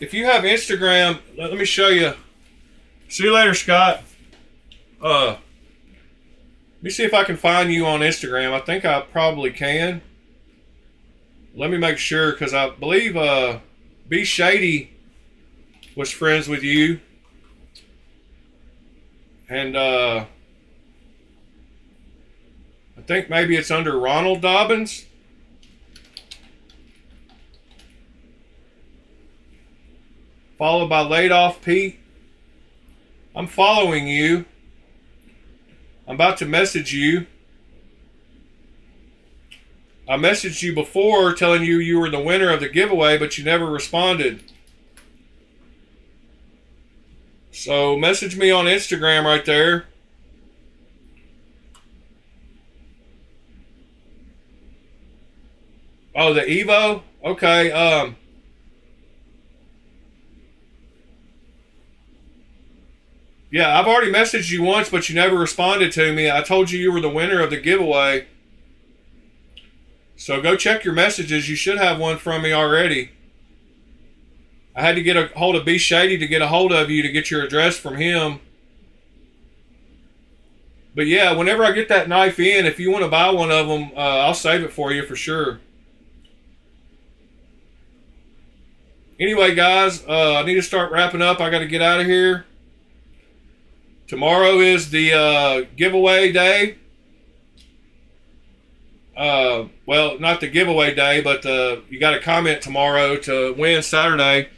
If you have Instagram, let me show you. See you later, Scott. Let me see if I can find you on Instagram. I think I probably can. Let me make sure, because I believe B Shady was friends with you. And I think maybe it's under Ronald Dobbins. Followed by Laid Off Pete. I'm following you. I'm about to message you. I messaged you before telling you you were the winner of the giveaway, but you never responded. So message me on Instagram right there. Oh, the Evo? Okay, yeah, I've already messaged you once, but you never responded to me. I told you you were the winner of the giveaway. So go check your messages. You should have one from me already. I had to get a hold of B Shady to get a hold of you to get your address from him. But yeah, whenever I get that knife in, if you want to buy one of them, I'll save it for you for sure. Anyway, guys, I need to start wrapping up. I got to get out of here. Tomorrow is the giveaway day. Well, not the giveaway day, but you got to comment tomorrow to win Saturday.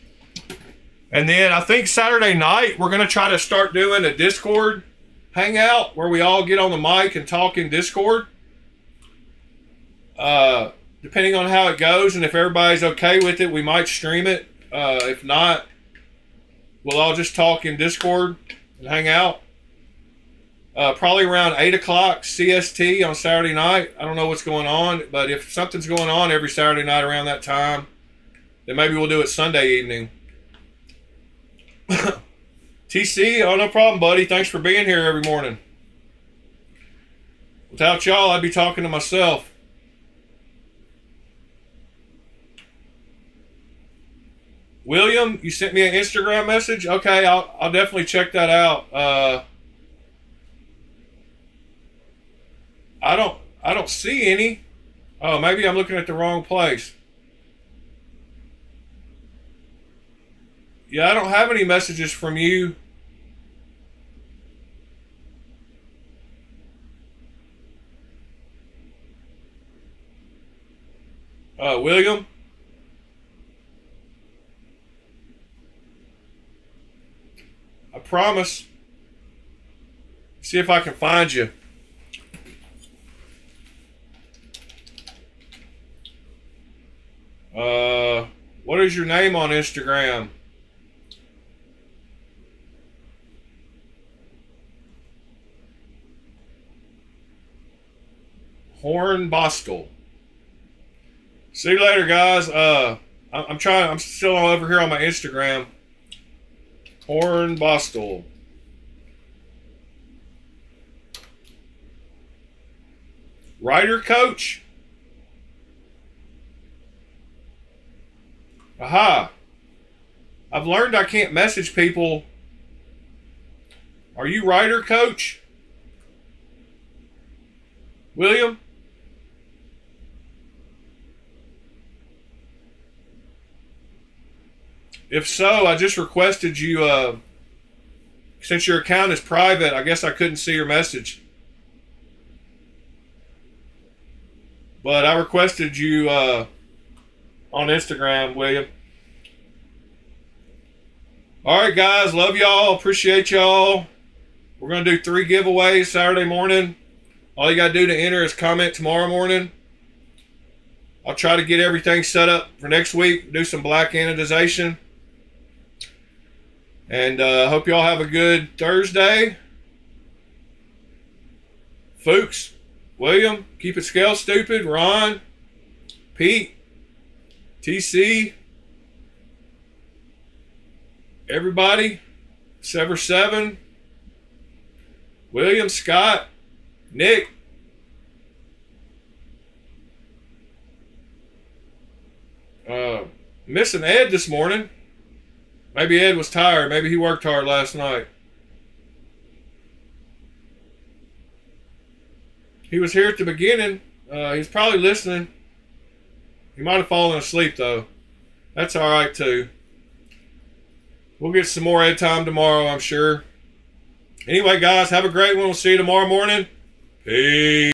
And then I think Saturday night we're going to try to start doing a Discord hangout where we all get on the mic and talk in Discord. Depending on how it goes and if everybody's okay with it, we might stream it. If not, we'll all just talk in Discord and hang out. Probably around 8 o'clock CST on Saturday night. I don't know what's going on, but if something's going on every Saturday night around that time, then maybe we'll do it Sunday evening. TC, oh, no problem, buddy. Thanks for being here every morning. Without y'all, I'd be talking to myself. William, you sent me an Instagram message? Okay, I'll definitely check that out. I don't see any. Oh, maybe I'm looking at the wrong place. Yeah, I don't have any messages from you. William? I promise. See if I can find you. What is your name on Instagram? Horn Bostel. See you later, guys. I'm still over here on my Instagram. Horn Bostel. Writer coach. Aha. I've learned I can't message people. Are you writer coach? William? If so, I just requested you since your account is private, I guess I couldn't see your message. But I requested you on Instagram, William. All right, guys. Love y'all. Appreciate y'all. We're going to do 3 giveaways Saturday morning. All you got to do to enter is comment tomorrow morning. I'll try to get everything set up for next week. Do some black anodization. And hope y'all have a good Thursday. Fuchs, William, Keep It Scale Stupid, Ron, Pete, TC, everybody, Sever 7, William, Scott, Nick, missing Ed this morning. Maybe Ed was tired. Maybe he worked hard last night. He was here at the beginning. He's probably listening. He might have fallen asleep, though. That's all right, too. We'll get some more Ed time tomorrow, I'm sure. Anyway, guys, have a great one. We'll see you tomorrow morning. Peace.